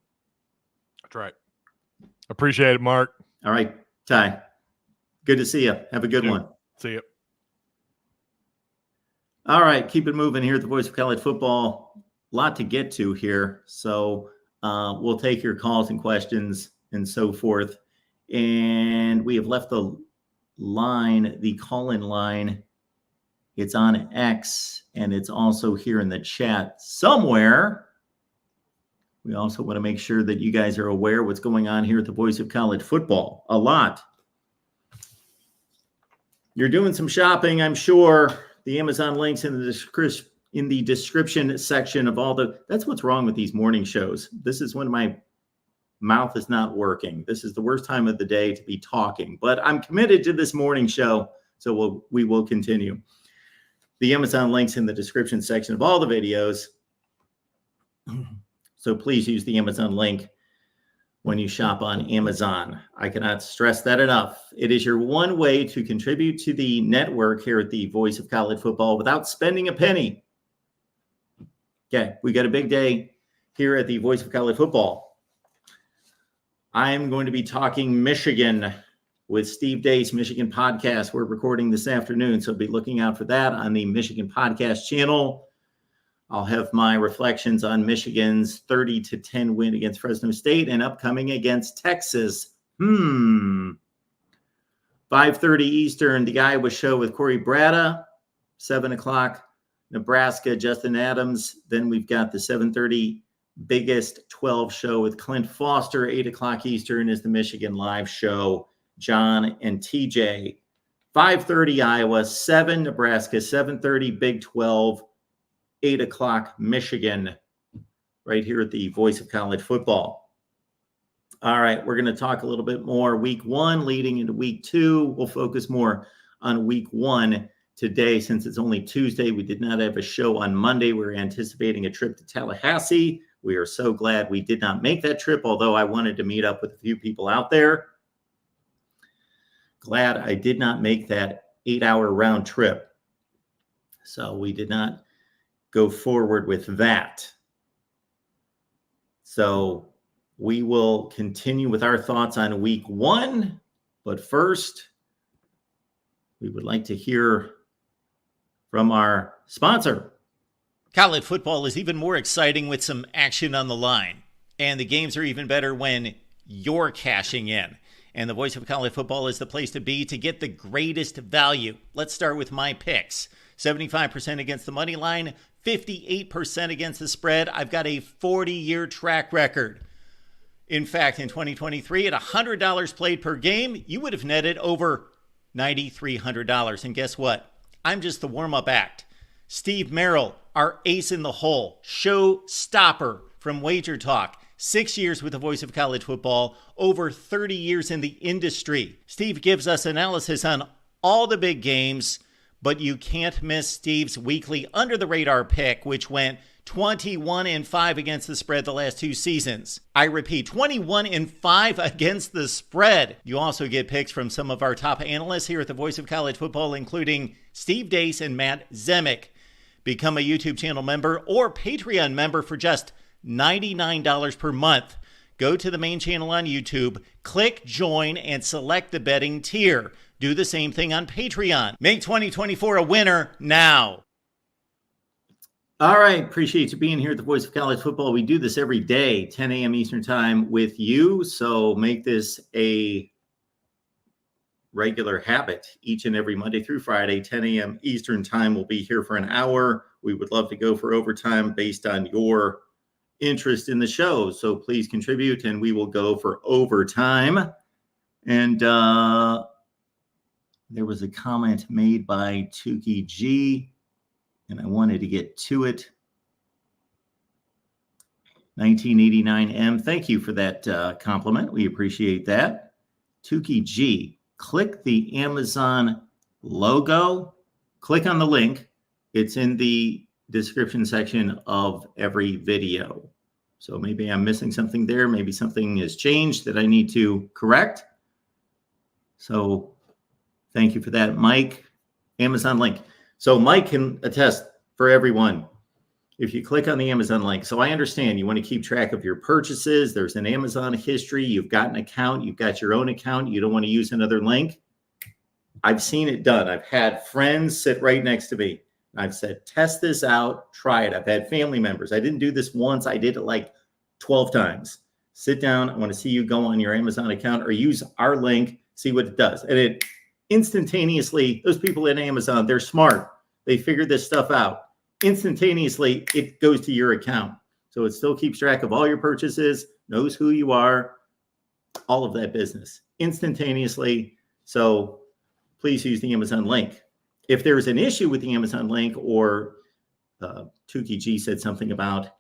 That's right. Appreciate it, Mark. All right, Ty. Good to see you. Have a good one. See you. All right, keep it moving here at the Voice of College Football. A lot to get to here. So we'll take your calls and questions and so forth. And we have left the line, the call-in line. It's on X, and it's also here in the chat somewhere. We also want to make sure that you guys are aware what's going on here at the Voice of College Football. A lot. You're doing some shopping, I'm sure. The Amazon links in the description section of all the. That's what's wrong with these morning shows. This is when my mouth is not working. This is the worst time of the day to be talking. But I'm committed to this morning show, so we will continue. The Amazon links in the description section of all the videos. So please use the Amazon link when you shop on Amazon. I cannot stress that enough. It is your one way to contribute to the network here at the Voice of College Football without spending a penny. Okay, we got a big day here at the Voice of College Football. I'm going to be talking Michigan with Steve Dace, Michigan Podcast. We're recording this afternoon, so be looking out for that on the Michigan Podcast channel. I'll have my reflections on Michigan's 30-10 win against Fresno State and upcoming against Texas. 5:30 Eastern, the Iowa Show with Corey Bratta. 7 o'clock, Nebraska, Justin Adams. Then we've got the 7:30 Biggest 12 show with Clint Foster. 8 o'clock Eastern is the Michigan Live Show, John and TJ. 5:30 Iowa, 7 Nebraska, 7:30 Big 12. 8 o'clock Michigan, right here at the Voice of College Football. All right, we're going to talk a little bit more week one leading into week two. We'll focus more on week one today since it's only Tuesday. We did not have a show on Monday. We're anticipating a trip to Tallahassee. We are so glad we did not make that trip, although I wanted to meet up with a few people out there. Glad I did not make that 8-hour round trip. So we did not go forward with that. So we will continue with our thoughts on week one. But first, we would like to hear from our sponsor. College football is even more exciting with some action on the line. And the games are even better when you're cashing in. And the Voice of College Football is the place to be to get the greatest value. Let's start with my picks. 75% against the money line, 58% against the spread. I've got a 40-year track record. In fact, in 2023, at $100 played per game, you would have netted over $9,300. And guess what? I'm just the warm-up act. Steve Merrill, our ace in the hole, show stopper from Wager Talk. 6 years with the Voice of College Football, over 30 years in the industry. Steve gives us analysis on all the big games, but you can't miss Steve's weekly under-the-radar pick, which went 21-5 against the spread the last 2 seasons. I repeat, 21-5 against the spread. You also get picks from some of our top analysts here at the Voice of College Football, including Steve Dace and Matt Zemek. Become a YouTube channel member or Patreon member for just $99 per month. Go to the main channel on YouTube, click join, and select the betting tier. Do the same thing on Patreon. Make 2024 a winner now. All right. Appreciate you being here at the Voice of College Football. We do this every day, 10 a.m. Eastern time with you. So make this a regular habit each and every Monday through Friday, 10 a.m. Eastern time. We'll be here for an hour. We would love to go for overtime based on your interest in the show. So please contribute and we will go for overtime. And there was a comment made by Tukey G, and I wanted to get to it. 1989M, thank you for that compliment. We appreciate that. Tukey G, click the Amazon logo, click on the link. It's in the description section of every video. So maybe I'm missing something there. Maybe something has changed that I need to correct. So thank you for that, Mike. Amazon link. So Mike can attest for everyone. If you click on the Amazon link, so I understand you want to keep track of your purchases. There's an Amazon history. You've got an account. You've got your own account. You don't want to use another link. I've seen it done. I've had friends sit right next to me. I've said, test this out. Try it. I've had family members. I didn't do this once. I did it like 12 times. Sit down. I want to see you go on your Amazon account or use our link, see what it does. And it instantaneously, those people in Amazon, they're smart. They figured this stuff out. Instantaneously, it goes to your account. So it still keeps track of all your purchases, knows who you are, all of that business instantaneously. So please use the Amazon link. If there's an issue with the Amazon link, or Tukey G said something about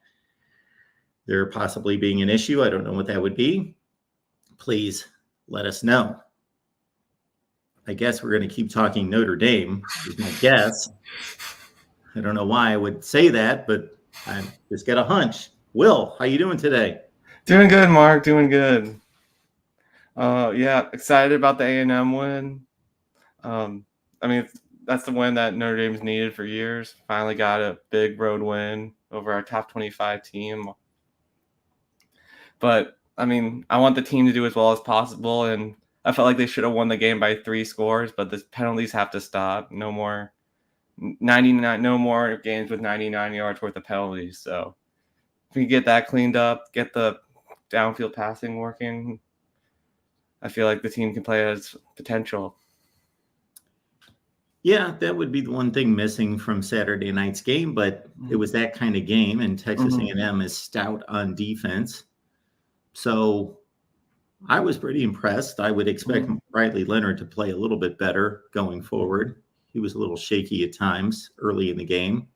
there possibly being an issue, I don't know what that would be, please let us know. I guess we're going to keep talking Notre Dame, is my guess. I don't know why I would say that, but I just got a hunch. Will, how you doing today? Doing good, Mark. Doing good. Yeah, excited about the A&M win. I mean, that's the win that Notre Dame's needed for years. Finally got a big road win over our top 25 team. But, I mean, I want the team to do as well as possible, and I felt like they should have won the game by 3 scores, but the penalties have to stop. No more games with 99 yards worth of penalties. So if we get that cleaned up, get the downfield passing working, I feel like the team can play at its potential. Yeah, that would be the one thing missing from Saturday night's game, but it was that kind of game, and Texas A&M is stout on defense. So I was pretty impressed. I would expect Riley Leonard to play a little bit better going forward. He was a little shaky at times early in the game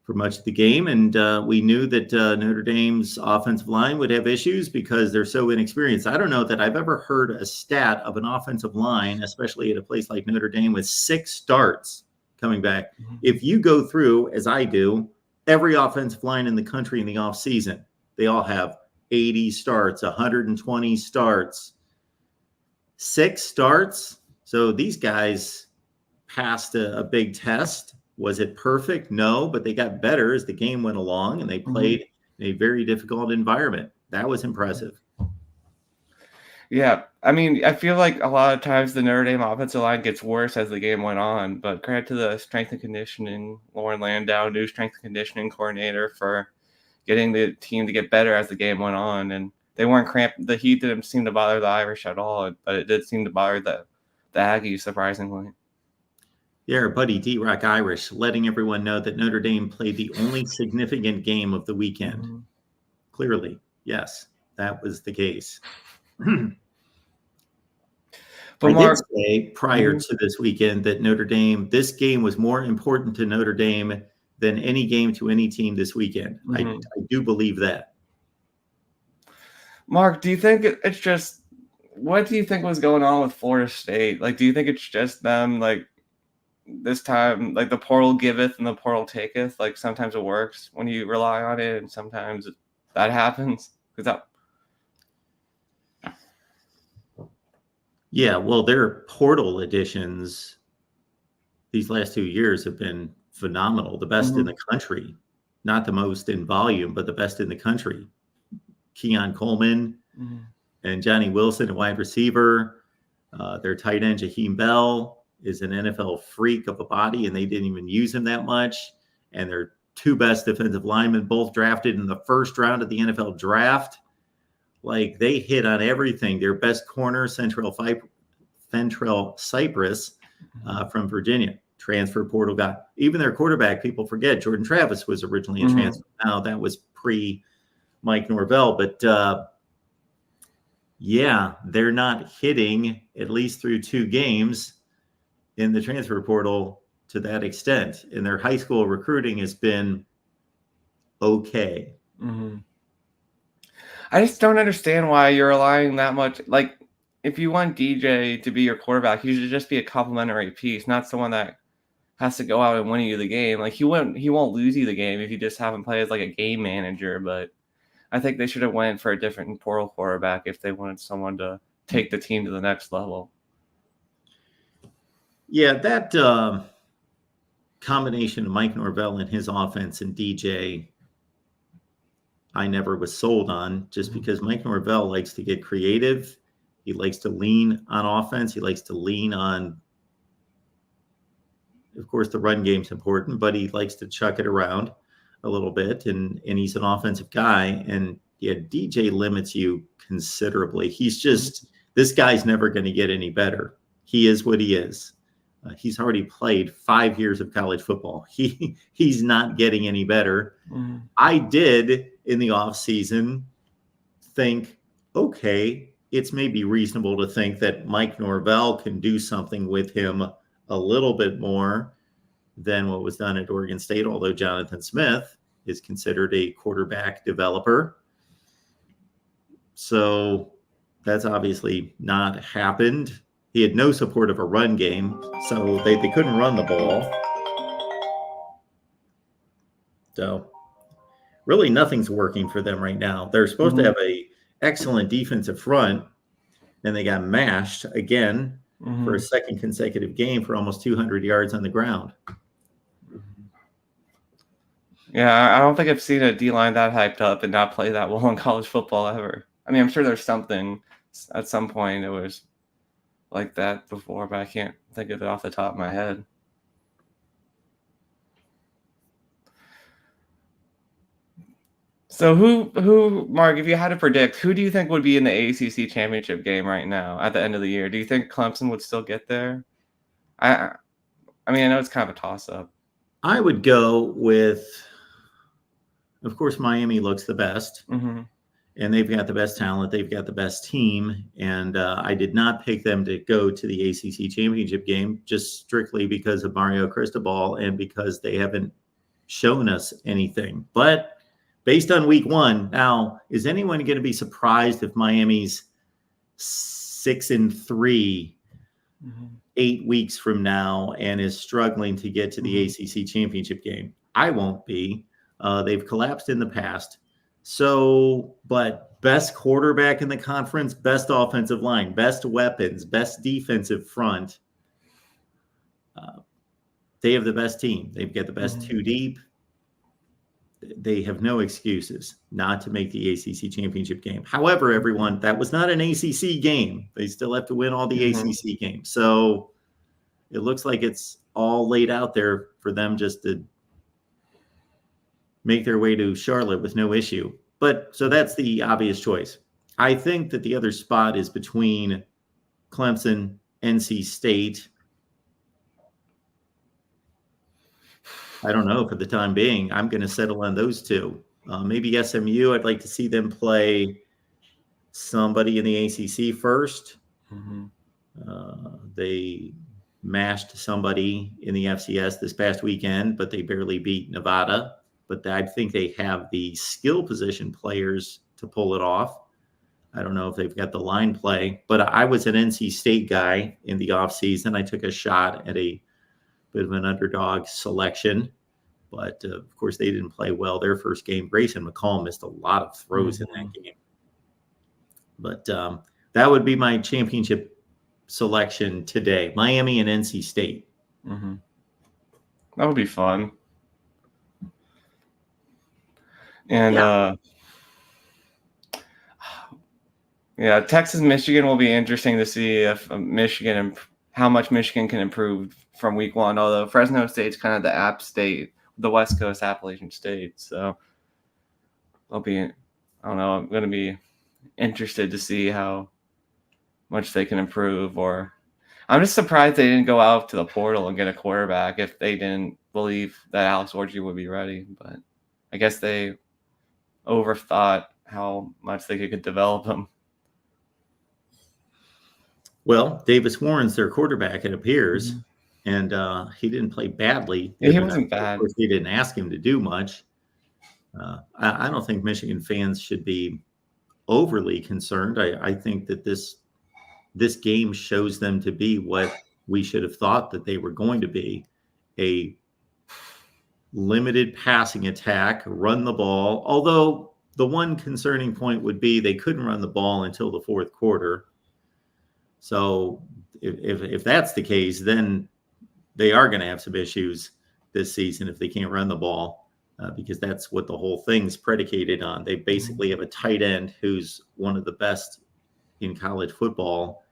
for much of the game. And we knew that Notre Dame's offensive line would have issues because they're so inexperienced. I don't know that I've ever heard a stat of an offensive line, especially at a place like Notre Dame with 6 starts coming back. If you go through, as I do, every offensive line in the country in the offseason, they all have 80 starts, 120 starts, 6 starts. So these guys passed a big test. Was it perfect? No, but they got better as the game went along, and they played in a very difficult environment. That was impressive. Yeah, I mean, I feel like a lot of times the Notre Dame offensive line gets worse as the game went on, but credit to the strength and conditioning, Lauren Landau, new strength and conditioning coordinator, for getting the team to get better as the game went on. And they weren't cramped. The heat didn't seem to bother the Irish at all, but it did seem to bother the Aggies, surprisingly. Yeah, our buddy D-Rock Irish letting everyone know that Notre Dame played the only significant game of the weekend. Clearly, yes, that was the case. But I did say prior to this weekend that Notre Dame, this game was more important to Notre Dame than any game to any team this weekend. I do believe that. Mark, do you think it's just, what do you think was going on with Florida State? Like, do you think it's just them, like, this time, like, the portal giveth and the portal taketh? Like, sometimes it works when you rely on it, and sometimes that happens? Yeah, well, their portal additions these last 2 years have been phenomenal. The best in the country. Not the most in volume, but the best in the country. Keon Coleman and Johnny Wilson, a wide receiver. Their tight end, Jaheim Bell, is an NFL freak of a body, and they didn't even use him that much. And their two best defensive linemen, both drafted in the first round of the NFL draft. Like, they hit on everything. Their best corner, Fentrell Cypress from Virginia, transfer portal guy. Even their quarterback, people forget, Jordan Travis was originally a transfer. Now, that was pre-Mike Norvell. But, yeah, they're not hitting, at least through 2 games, in the transfer portal to that extent. And their high school recruiting has been okay. I just don't understand why you're relying that much. Like, if you want DJ to be your quarterback, he should just be a complimentary piece, not someone that has to go out and win you the game. Like, he won't lose you the game if you just have him play as like a game manager. But I think they should have went for a different portal quarterback if they wanted someone to take the team to the next level. Yeah, that combination of Mike Norvell and his offense and DJ, I never was sold on, just because Mike Norvell likes to get creative. He likes to lean on offense. He likes to lean on, of course, the run game's important, but he likes to chuck it around a little bit, and he's an offensive guy. And yeah, DJ limits you considerably. He's just, this guy's never going to get any better. He is what he is. He's already played 5 years of college football. He's not getting any better. I did in the offseason think, okay, it's maybe reasonable to think that Mike Norvell can do something with him a little bit more than what was done at Oregon State, although Jonathan Smith is considered a quarterback developer. So that's obviously not happened. He had no support of a run game, so they couldn't run the ball. So really nothing's working for them right now. They're supposed to have a excellent defensive front, and they got mashed again for a second consecutive game for almost 200 yards on the ground. Yeah, I don't think I've seen a D-line that hyped up and not play that well in college football ever. I mean, I'm sure there's something at some point it was like that before, but I can't think of it off the top of my head. So who, Mark, if you had to predict, who do you think would be in the ACC championship game right now at the end of the year? Do you think Clemson would still get there? I mean, I know it's kind of a toss-up. I would go with, of course, Miami looks the best. And they've got the best talent. They've got the best team. And I did not pick them to go to the ACC championship game just strictly because of Mario Cristobal and because they haven't shown us anything. But based on week 1, now, is anyone going to be surprised if Miami's 6-3 8 weeks from now and is struggling to get to the ACC championship game? I won't be. They've collapsed in the past. So, but best quarterback in the conference, best offensive line, best weapons, best defensive front. They have the best team. They've got the best 2 deep. They have no excuses not to make the ACC championship game. However, everyone, that was not an ACC game. They still have to win all the ACC games. So it looks like it's all laid out there for them just to make their way to Charlotte with no issue. But so that's the obvious choice. I think that the other spot is between Clemson, NC State. I don't know for the time being. I'm going to settle on those 2. Maybe SMU. I'd like to see them play somebody in the ACC first. They mashed somebody in the FCS this past weekend, but they barely beat Nevada. But I think they have the skill position players to pull it off. I don't know if they've got the line play, but I was an NC State guy in the offseason. I took a shot at a bit of an underdog selection, but of course they didn't play well their first game. Grayson McCall missed a lot of throws in that game. But that would be my championship selection today, Miami and NC State. That would be fun. And Texas, Michigan will be interesting to see if how much Michigan can improve from week 1. Although Fresno State's kind of the App State the West Coast Appalachian State. So I'm going to be interested to see how much they can improve. Or I'm just surprised they didn't go out to the portal and get a quarterback if they didn't believe that Alex Orji would be ready. But I guess they overthought how much they could develop him. Well, Davis Warren's their quarterback, it appears, and he didn't play badly. Yeah, he wasn't bad. Of course, they didn't ask him to do much. I don't think Michigan fans should be overly concerned. I think that this game shows them to be what we should have thought that they were going to be, a limited passing attack, run the ball. Although the one concerning point would be they couldn't run the ball until the fourth quarter. So if that's the case, then they are going to have some issues this season if they can't run the ball, because that's what the whole thing's predicated on. They basically have a tight end who's one of the best in college football,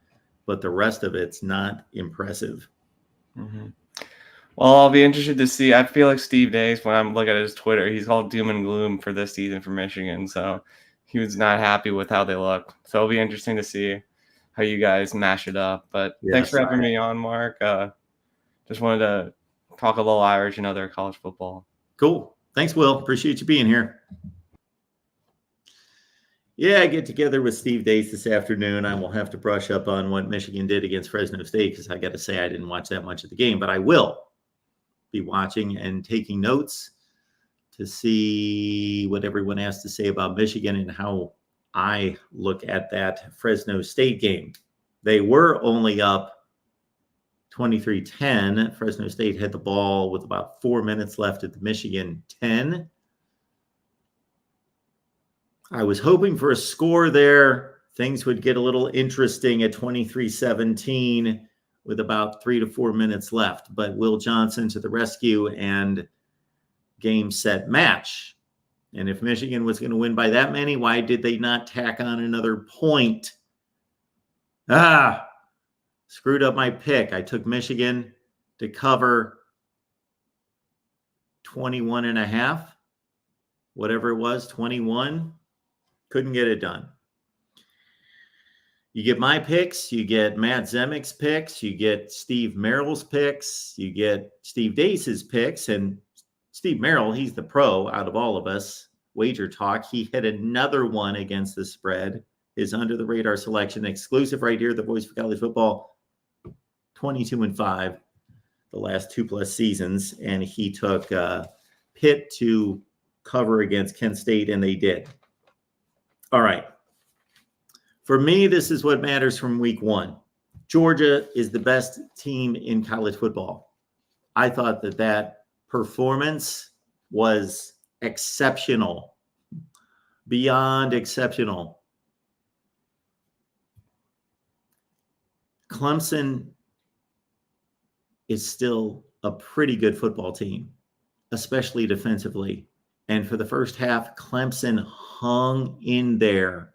but the rest of it's not impressive. Mm-hmm. Well, I'll be interested to see. I feel like Steve Dace, when I'm looking at his Twitter, he's all doom and gloom for this season for Michigan. So he was not happy with how they look. So it'll be interesting to see how you guys mash it up. But thanks for having me on, Mark. Just wanted to talk a little Irish and other college football. Cool. Thanks, Will. Appreciate you being here. Yeah, I get together with Steve Dace this afternoon. I will have to brush up on what Michigan did against Fresno State because I got to say I didn't watch that much of the game, but I will be watching and taking notes to see what everyone has to say about Michigan and how I look at that Fresno State game. They were only up 23-10. Fresno State had the ball with about 4 minutes left at the Michigan 10. I was hoping for a score there. Things would get a little interesting at 23-17 with about 3 to 4 minutes left. But Will Johnson to the rescue and game, set, match. And if Michigan was going to win by that many, why did they not tack on another point? Screwed up my pick. I took Michigan to cover 21.5, whatever it was, 21. Couldn't get it done. You get my picks, you get Matt Zemick's picks, you get Steve Merrill's picks, you get Steve Dace's picks, and Steve Merrill, he's the pro out of all of us. Wager Talk, he hit another one against the spread. His under-the-radar selection, exclusive right here, the Voice of College Football, 22-5 the last 2+ seasons, and he took Pitt to cover against Kent State, and they did. All right. For me, this is what matters from week one. Georgia is the best team in college football. I thought that performance was exceptional, beyond exceptional. Clemson is still a pretty good football team, especially defensively. And for the first half, Clemson hung in there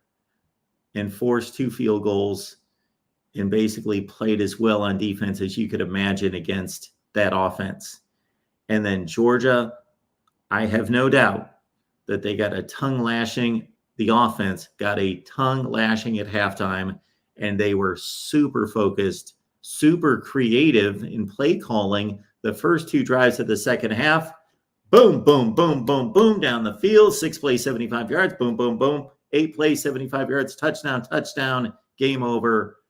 and forced 2 field goals and basically played as well on defense as you could imagine against that offense. And then Georgia, I have no doubt that they got a tongue lashing. The offense got a tongue lashing at halftime, and they were super focused, super creative in play calling. The first 2 drives of the second half, boom, boom, boom, boom, boom, down the field, 6 plays, 75 yards, boom, boom, boom, 8 plays, 75 yards, touchdown, game over.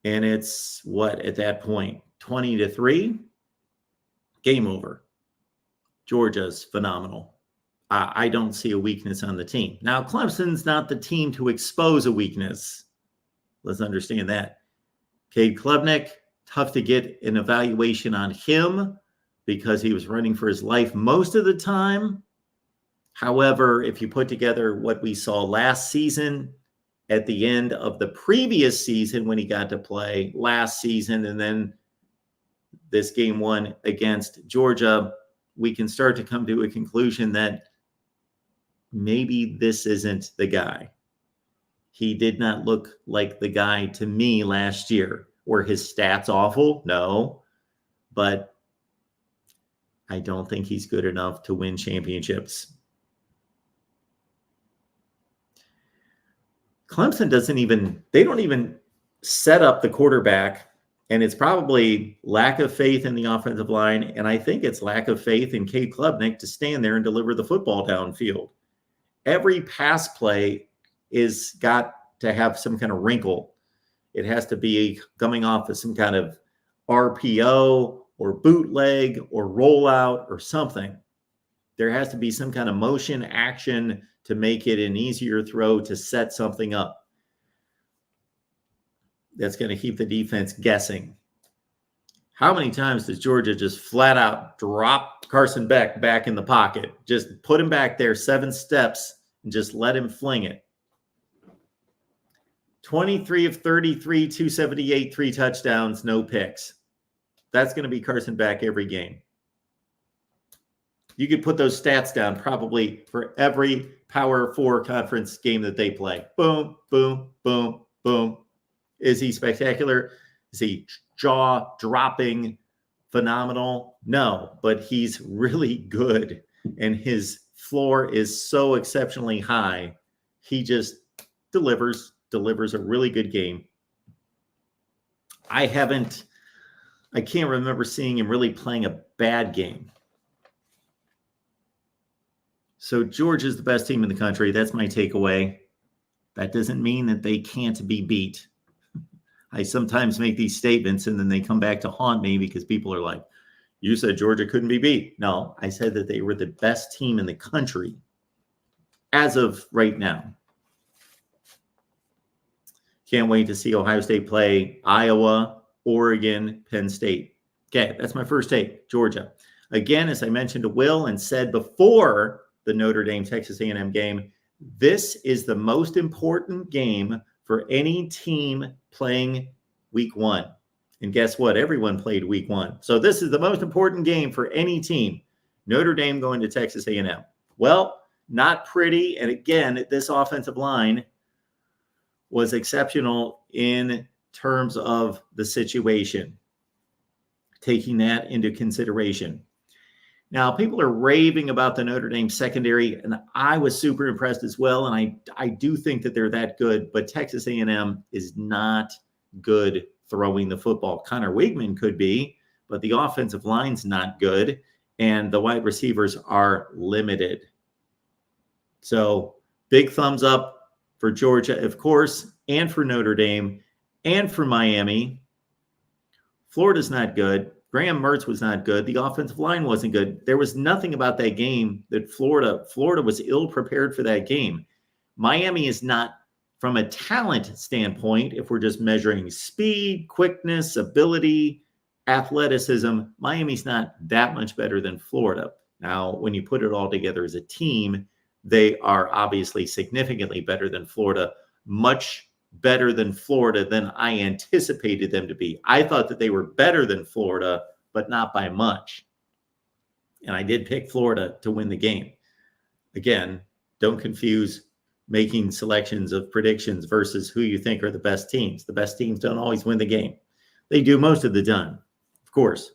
And it's what at that point, 20-3, game over. Georgia's phenomenal. I don't see a weakness on the team. Now, Clemson's not the team to expose a weakness. Let's understand that. Cade Klubnik, tough to get an evaluation on him because he was running for his life most of the time. However, if you put together what we saw last season at the end of the previous season when he got to play last season and then this game 1 against Georgia, we can start to come to a conclusion that maybe this isn't the guy. He did not look like the guy to me last year. Were his stats awful? No. But I don't think he's good enough to win championships. Clemson they don't even set up the quarterback, and it's probably lack of faith in the offensive line, and I think it's lack of faith in Cade Klubnik to stand there and deliver the football downfield. Every pass play is got to have some kind of wrinkle. It has to be coming off of some kind of RPO or bootleg or rollout or something. There has to be some kind of motion action to make it an easier throw to set something up. That's going to keep the defense guessing. How many times does Georgia just flat out drop Carson Beck back in the pocket? Just put him back there 7 steps and just let him fling it. 23 of 33, 278, 3 touchdowns, no picks. That's going to be Carson Beck every game. You could put those stats down probably for every Power 4 conference game that they play. Boom, boom, boom, boom. Is he spectacular? Is he jaw-dropping, phenomenal? No, but he's really good, and his floor is so exceptionally high. He just delivers a really good game. I can't remember seeing him really playing a bad game. So Georgia's the best team in the country. That's my takeaway. That doesn't mean that they can't be beat. I sometimes make these statements and then they come back to haunt me because people are like, you said Georgia couldn't be beat. No, I said that they were the best team in the country as of right now. Can't wait to see Ohio State play Iowa, Oregon, Penn State. Okay, that's my first take, Georgia. Again, as I mentioned to Will and said before the Notre Dame Texas A&M game, this is the most important game for any team playing week 1. And guess what? Everyone played week 1. So this is the most important game for any team. Notre Dame going to Texas A&M. Well, not pretty. And again, this offensive line was exceptional in terms of the situation, taking that into consideration. Now, people are raving about the Notre Dame secondary, and I was super impressed as well, and I do think that they're that good, but Texas A&M is not good throwing the football. Connor Wigman could be, but the offensive line's not good, and the wide receivers are limited. So big thumbs up for Georgia, of course, and for Notre Dame, and for Miami. Florida's not good. Graham Mertz was not good. The offensive line wasn't good. There was nothing about that game that Florida was ill prepared for that game. Miami is not, from a talent standpoint, if we're just measuring speed, quickness, ability, athleticism, Miami's not that much better than Florida. Now, when you put it all together as a team, they are obviously significantly better than Florida, much better than Florida than I anticipated them to be. I thought that they were better than Florida, but not by much. And I did pick Florida to win the game. Again, don't confuse making selections of predictions versus who you think are the best teams. The best teams don't always win the game. They do most of the time, of course.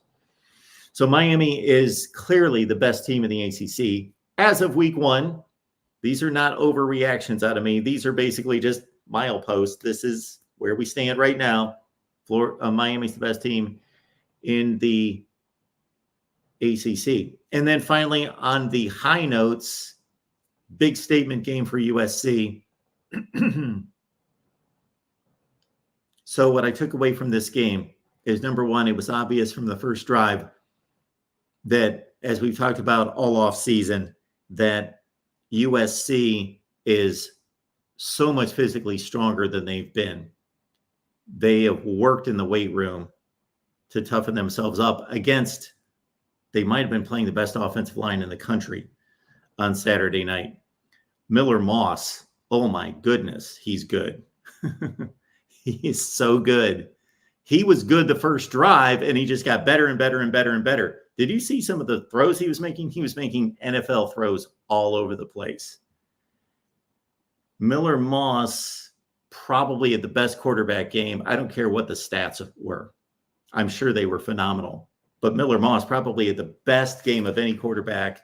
So Miami is clearly the best team in the ACC as of week 1. These are not overreactions out of me. These are basically just mileposts. This is where we stand right now. Miami's the best team in the ACC. And then finally, on the high notes, big statement game for USC. So what I took away from this game is, number one, it was obvious from the first drive that, as we've talked about all off season, that USC is so much physically stronger than they've been. They have worked in the weight room to toughen themselves up against, they might have been playing the best offensive line in the country on Saturday night. Miller Moss, oh my goodness, he's good. He is so good. He was good the first drive, and he just got better and better and better and better. Did you see some of the throws he was making? He was making NFL throws all over the place. Miller Moss probably had the best quarterback game. I don't care what the stats were. I'm sure they were phenomenal. but Miller Moss probably had the best game of any quarterback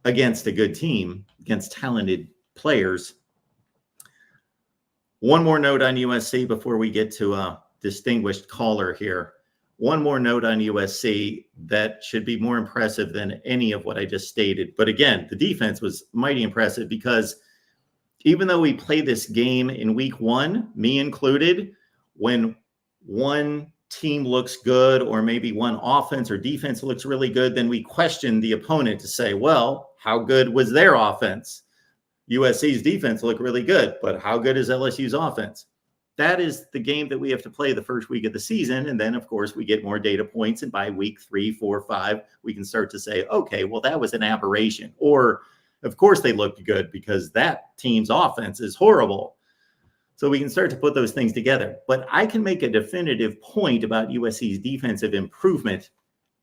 against a good team, against talented players. One more note on USC before we get to a distinguished caller here. One more note on USC that should be more impressive than any of what I just stated. But again, the defense was mighty impressive because even though we play this game in week 1, me included, when one team looks good or maybe one offense or defense looks really good, then we question the opponent to say, well, how good was their offense? USC's defense looked really good, but how good is LSU's offense? That is the game that we have to play the first week of the season. And then, of course, we get more data points. And by week 3, 4, 5, we can start to say, okay, well, that was an aberration. Or, of course, they looked good because that team's offense is horrible. So we can start to put those things together. But I can make a definitive point about USC's defensive improvement.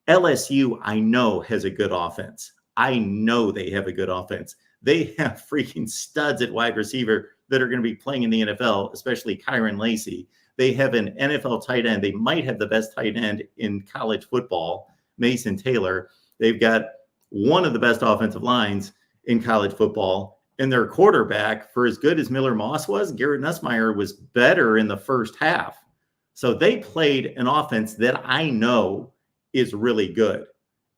LSU, I know, has a good offense. I know they have a good offense. They have freaking studs at wide receiver that are going to be playing in the NFL, especially Kyron Lacey. They have an NFL tight end. They might have the best tight end in college football, Mason Taylor. They've got one of the best offensive lines in college football. And their quarterback, for as good as Miller Moss was, Garrett Nussmeier was better in the first half. So they played an offense that I know is really good.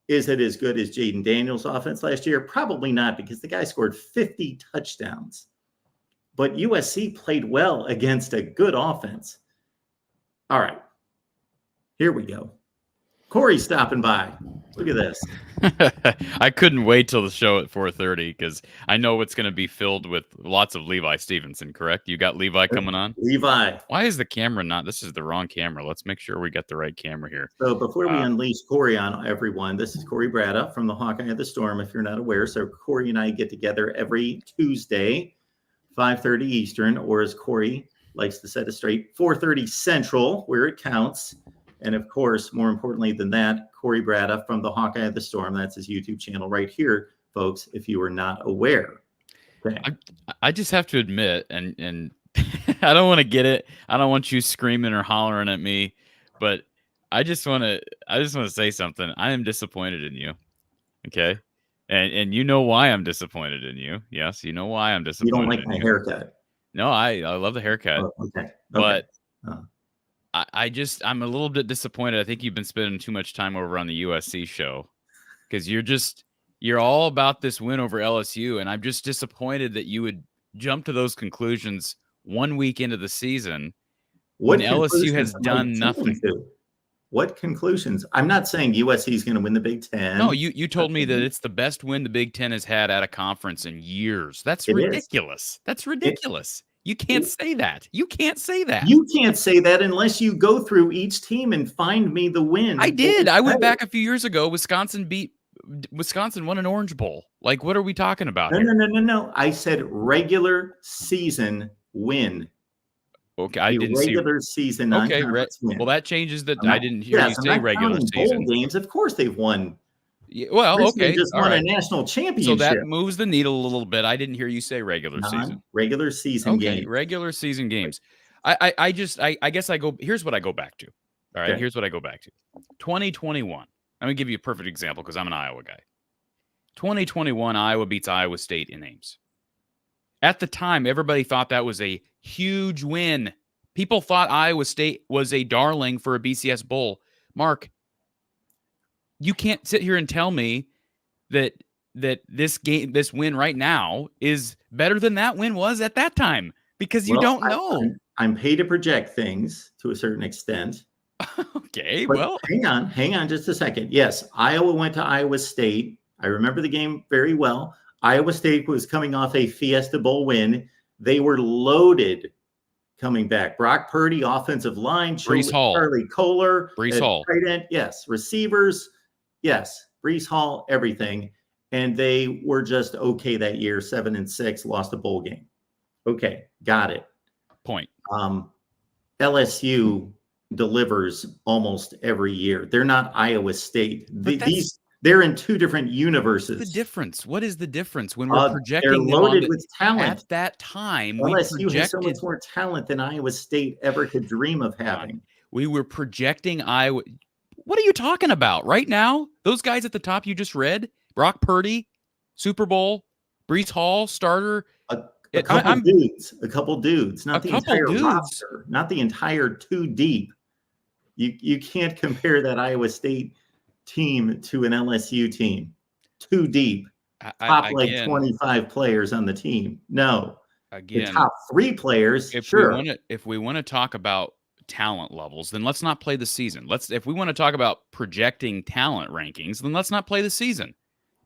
Is it as good as Jaden Daniels' offense last year? Probably not, because the guy scored 50 touchdowns. But USC played well against a good offense. All right. Here we go. Corey's stopping by. Look at this. I couldn't wait till the show at 4:30 because I know it's going to be filled with lots of Levi Stevenson, correct? You got Levi coming on? Levi. Why is the camera not? This is the wrong camera. Let's make sure we got the right camera here. So before we unleash Corey on everyone, this is Corey Bradda from the Hawkeye of the Storm, if you're not aware. So Corey and I get together every Tuesday, 5:30 Eastern, or as Corey likes to set it straight, 4:30 Central, where it counts. And of course, more importantly than that, Corey Bradda from the Hawkeye of the Storm. That's his YouTube channel right here, folks, if you were not aware. Okay. I just have to admit, and I don't want to get it. I don't want you screaming or hollering at me, but I just want to say something. I am disappointed in you. Okay. And you know why I'm disappointed in you. Yes, you know why I'm disappointed. You don't like my haircut. No, I love the haircut. Oh, okay. But I'm a little bit disappointed. I think you've been spending too much time over on the USC show because you're all about this win over LSU. And I'm just disappointed that you would jump to those conclusions 1 week into the season when LSU has done nothing. What conclusions? I'm not saying USC is going to win the Big Ten. No, you told me that it's the best win the Big Ten has had at a conference in years. That's ridiculous. That's ridiculous. You can't say that. You can't say that. You can't say that unless you go through each team and find me the win. I did. I went back a few years ago. Wisconsin won an Orange Bowl. Like, what are we talking about? No. I said regular season win. Okay, I didn't see regular season. Okay, well, that changes that. I didn't hear you say regular season. Bowl games, of course, they've won. Yeah, well, okay, they just won a national championship. So that moves the needle a little bit. I didn't hear you say regular season. Regular season games. Regular season games. I guess I go. Here's what I go back to. All right, here's what I go back to. 2021. I'm gonna give you a perfect example because I'm an Iowa guy. 2021, Iowa beats Iowa State in Ames. At the time, everybody thought that was a huge win. People thought Iowa State was a darling for a BCS Bowl. Mark, you can't sit here and tell me that this win right now is better than that win was at that time because you don't know. I'm paid to project things to a certain extent. Okay, but well, hang on just a second. Yes, Iowa went to Iowa State. I remember the game very well. Iowa State was coming off a Fiesta Bowl win. They were loaded coming back. Brock Purdy, offensive line, Breece Hall, Charlie Kohler, Breece Hall, tight end, yes, receivers, yes, Breece Hall, everything. And they were just okay that year, 7-6, lost a bowl game. Okay, got it. Point. LSU delivers almost every year. They're not Iowa State. They're in two different universes. What's the difference? What is the difference when we're projecting? They're loaded with talent. At that time, LSU has so much more talent than Iowa State ever could dream of having. We were projecting Iowa. What are you talking about right now? Those guys at the top you just read, Brock Purdy, Super Bowl, Breece Hall, starter. A couple dudes, not A the couple entire dudes. roster, not the entire two deep. You can't compare that Iowa State team to an LSU team. Too deep. Top like 25 players on the team. No. Again, the top 3 players, if sure. we want to talk about talent levels, then let's not play the season. If we want to talk about projecting talent rankings, then let's not play the season.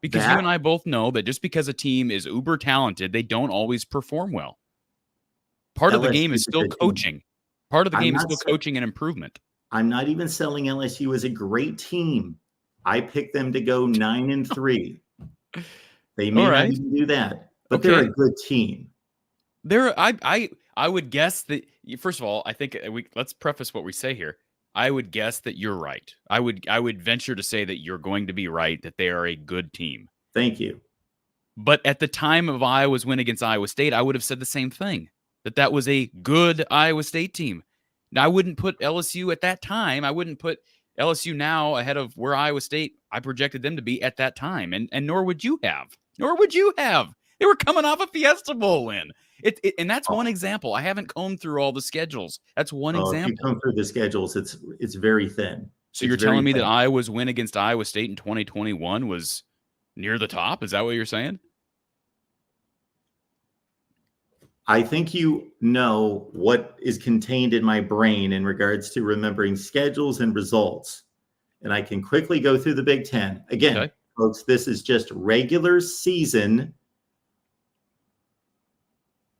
Because you and I both know that just because a team is uber talented, they don't always perform well. Part of the game is still coaching. Part of the game is still coaching and improvement. I'm not even selling LSU as a great team. I picked them to go 9-3. They may not even do that, but they're a good team. I would guess that, first of all, I think let's preface what we say here. I would guess that you're right. I would venture to say that you're going to be right, that they are a good team. Thank you. But at the time of Iowa's win against Iowa State, I would have said the same thing, that was a good Iowa State team. Now, I wouldn't put LSU at that time. I wouldn't put LSU now ahead of where Iowa State, I projected them to be at that time. And nor would you have. They were coming off a Fiesta Bowl win. And that's one example. I haven't combed through all the schedules. That's one example. If you comb through the schedules, it's very thin. So you're telling me that Iowa's win against Iowa State in 2021 was near the top? Is that what you're saying? I think you know what is contained in my brain in regards to remembering schedules and results. And I can quickly go through the Big Ten. Again, folks, this is just regular season.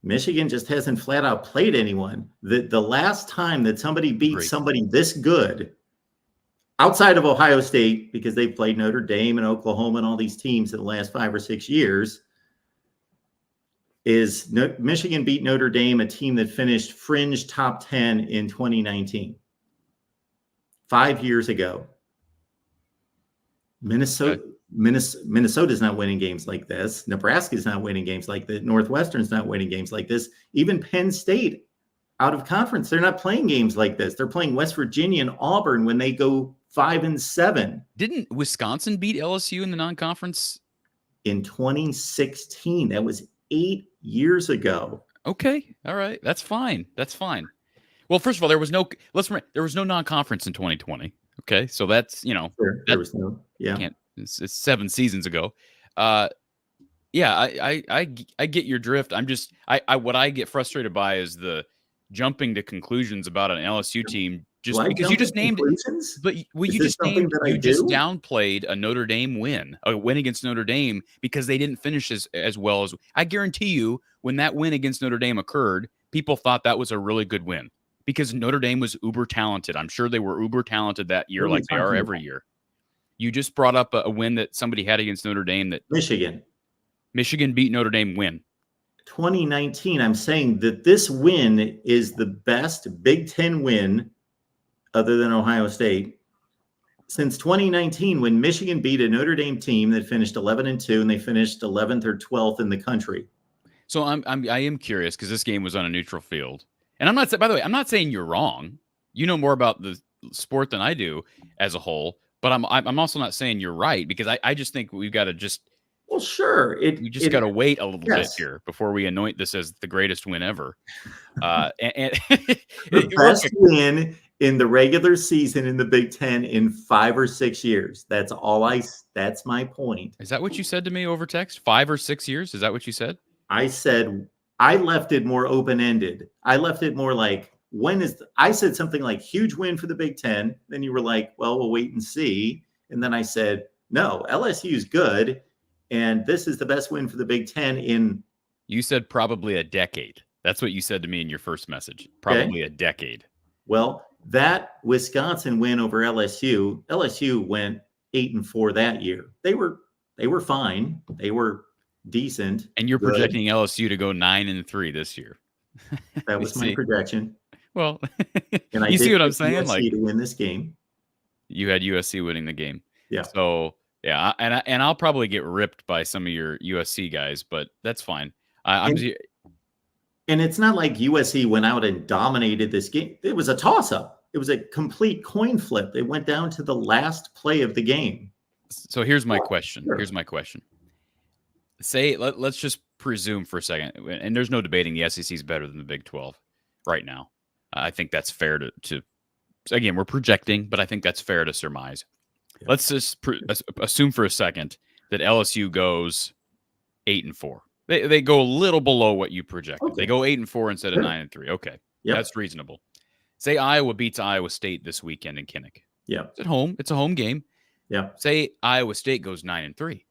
Michigan just hasn't flat out played anyone. The last time that somebody beat somebody this good, outside of Ohio State, because they've played Notre Dame and Oklahoma and all these teams in the last 5 or 6 years, is Michigan beat Notre Dame, a team that finished fringe top 10 in 2019. 5 years ago. Minnesota's not winning games like this. Nebraska's not winning games like this. Northwestern's not winning games like this. Even Penn State, out of conference, they're not playing games like this. They're playing West Virginia and Auburn when they go 5-7. Didn't Wisconsin beat LSU in the non-conference? In 2016. That was 8 years ago. Okay. All right. That's fine. Well, first of all, there was no non-conference in 2020. Okay. So that's, there was no, it's 7 seasons ago. I get your drift. I'm just, what I get frustrated by is the jumping to conclusions about an LSU team just because you just named it. But you just downplayed a Notre Dame win, a win against Notre Dame, because they didn't finish as well as I guarantee you. When that win against Notre Dame occurred, people thought that was a really good win because Notre Dame was uber talented. I'm sure they were uber talented that year, like they are every year. You just brought up a win that somebody had against Notre Dame that Michigan beat Notre Dame win. 2019. I'm saying that this win is the best Big Ten win other than Ohio State since 2019, when Michigan beat a Notre Dame team that finished 11-2 and they finished 11th or 12th in the country. So I am curious because this game was on a neutral field, and I'm not. By the way, I'm not saying you're wrong. You know more about the sport than I do as a whole, but I'm also not saying you're right because I just think we've got to just. Well, sure. We just got to wait a little bit here before we anoint this as the greatest win ever. The best win in the regular season in the Big Ten in 5 or 6 years. That's my point. Is that what you said to me over text? 5 or 6 years? Is that what you said? I said, I left it more open-ended. I left it more like, I said something like huge win for the Big Ten. Then you were like, well, we'll wait and see. And then I said, no, LSU is good. And this is the best win for the Big Ten in. You said probably a decade. That's what you said to me in your first message. Probably a decade. Well, that Wisconsin win over LSU went 8-4 that year. They were fine. They were decent. And you're projecting LSU to go 9-3 this year. That was my projection. Well, and I see what I'm saying? USC to win this game. You had USC winning the game. Yeah. So yeah, and I'll probably get ripped by some of your USC guys, but that's fine. And it's not like USC went out and dominated this game. It was a toss-up. It was a complete coin flip. It went down to the last play of the game. So here's my question. Sure. Here's my question. Say, let's just presume for a second, and there's no debating the SEC is better than the Big 12 right now. I think that's fair to again, we're projecting, but I think that's fair to surmise. Yeah. Let's just assume for a second that LSU goes 8-4. They go a little below what you projected. Okay. They go 8-4 instead of Sure. 9-3. Okay, Yep. that's reasonable. Say Iowa beats Iowa State this weekend in Kinnick. Yeah. It's at home. It's a home game. Yeah. Say Iowa State goes 9-3.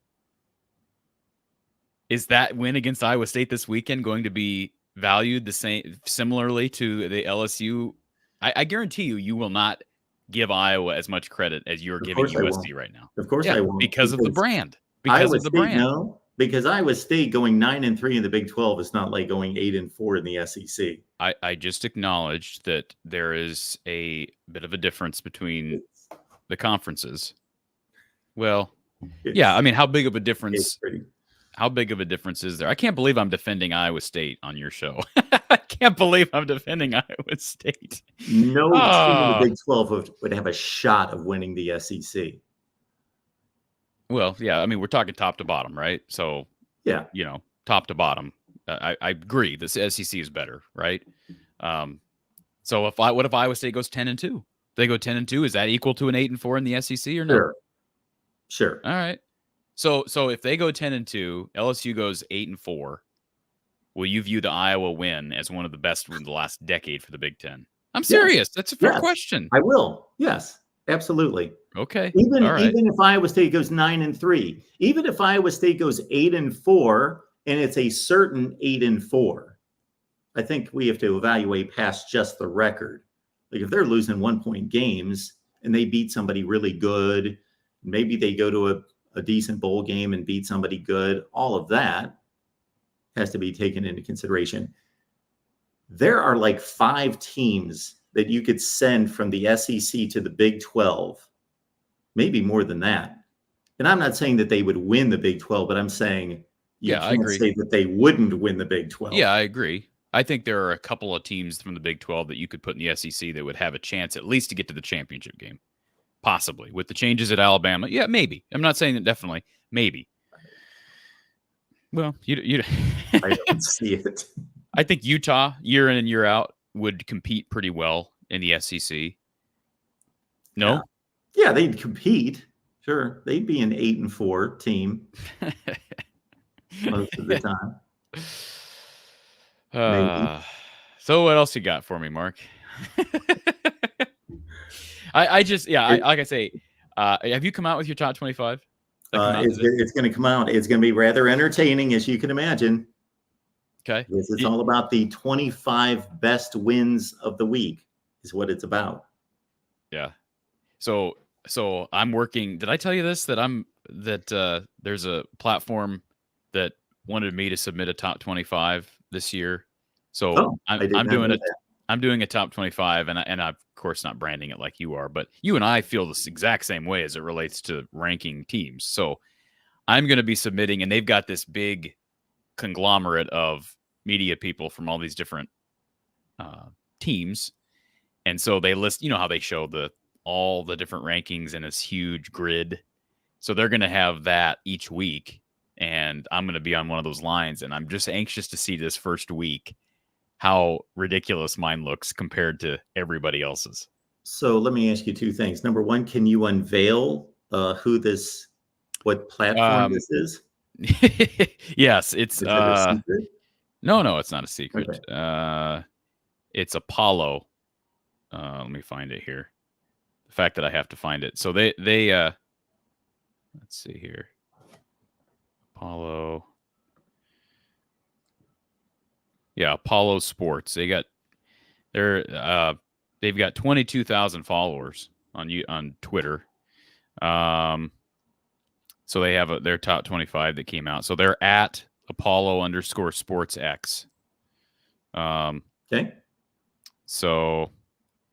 Is that win against Iowa State this weekend going to be valued the same, similarly to the LSU? I guarantee you will not give Iowa as much credit as you're giving course I USC won't. right now. Of course Yeah, I won't. because of the brand. Because Iowa of the State, brand. no, because Iowa State going 9-3 in the Big 12 is not like going 8-4 in the SEC. I just acknowledged that there is a bit of a difference between the conferences. Well, yeah, I mean, how big of a difference? How big of a difference is there? I can't believe I'm defending Iowa State on your show. I can't believe I'm defending Iowa State. No team in the Big 12 would have a shot of winning the SEC. Well, yeah, I mean, we're talking top to bottom, right? So, yeah, top to bottom. I agree. The SEC is better, right? So what if Iowa State goes 10-2? They go 10-2. Is that equal to an 8-4 in the SEC or no? Sure. All right. So if they go 10-2, LSU goes 8-4. Will you view the Iowa win as one of the best in the last decade for the Big Ten? I'm serious. That's a fair question. I will. Yes, absolutely. Okay. Even right. Even if Iowa State goes 9-3, even if Iowa State goes 8-4, and it's a certain 8-4, I think we have to evaluate past just the record. Like if they're losing 1-point games and they beat somebody really good, maybe they go to a decent bowl game and beat somebody good, all of that has to be taken into consideration. There are like 5 teams that you could send from the SEC to the Big 12, maybe more than that. And I'm not saying that they would win the Big 12, but I'm saying I agree. say that they wouldn't win the Big 12. Yeah, I agree. I think there are a couple of teams from the Big 12 that you could put in the SEC that would have a chance at least to get to the championship game. Possibly. With the changes at Alabama. Yeah, maybe. I'm not saying that definitely. Maybe. Well, you I don't see it. I think Utah, year in and year out, would compete pretty well in the SEC. No? Yeah, they'd compete. Sure. They'd be an 8-4 team most of the time. So what else you got for me, Mark? I just, like I say, have you come out with your top 25? It's going to come out. It's going to be rather entertaining, as you can imagine. Okay. Because it's all about the 25 best wins of the week is what it's about. Yeah. So I'm working. Did I tell you this? That there's a platform that wanted me to submit a top 25 this year. So I'm doing a top 25, and I'm of course not branding it like you are, but you and I feel the exact same way as it relates to ranking teams. So I'm going to be submitting, and they've got this big conglomerate of media people from all these different teams, and so they list. You know how they show all the different rankings in this huge grid. So they're going to have that each week, and I'm going to be on one of those lines, and I'm just anxious to see this first week how ridiculous mine looks compared to everybody else's. So let me ask you 2 things. Number 1, can you unveil what platform this is? Yes, it's no, it's not a secret. Okay. It's Apollo. Let me find it here. The fact that I have to find it. So they let's see here. Apollo. Yeah, Apollo Sports. They've got 22,000 followers on Twitter. So they have their top 25 that came out. So they're at Apollo_SportsX. Okay. So,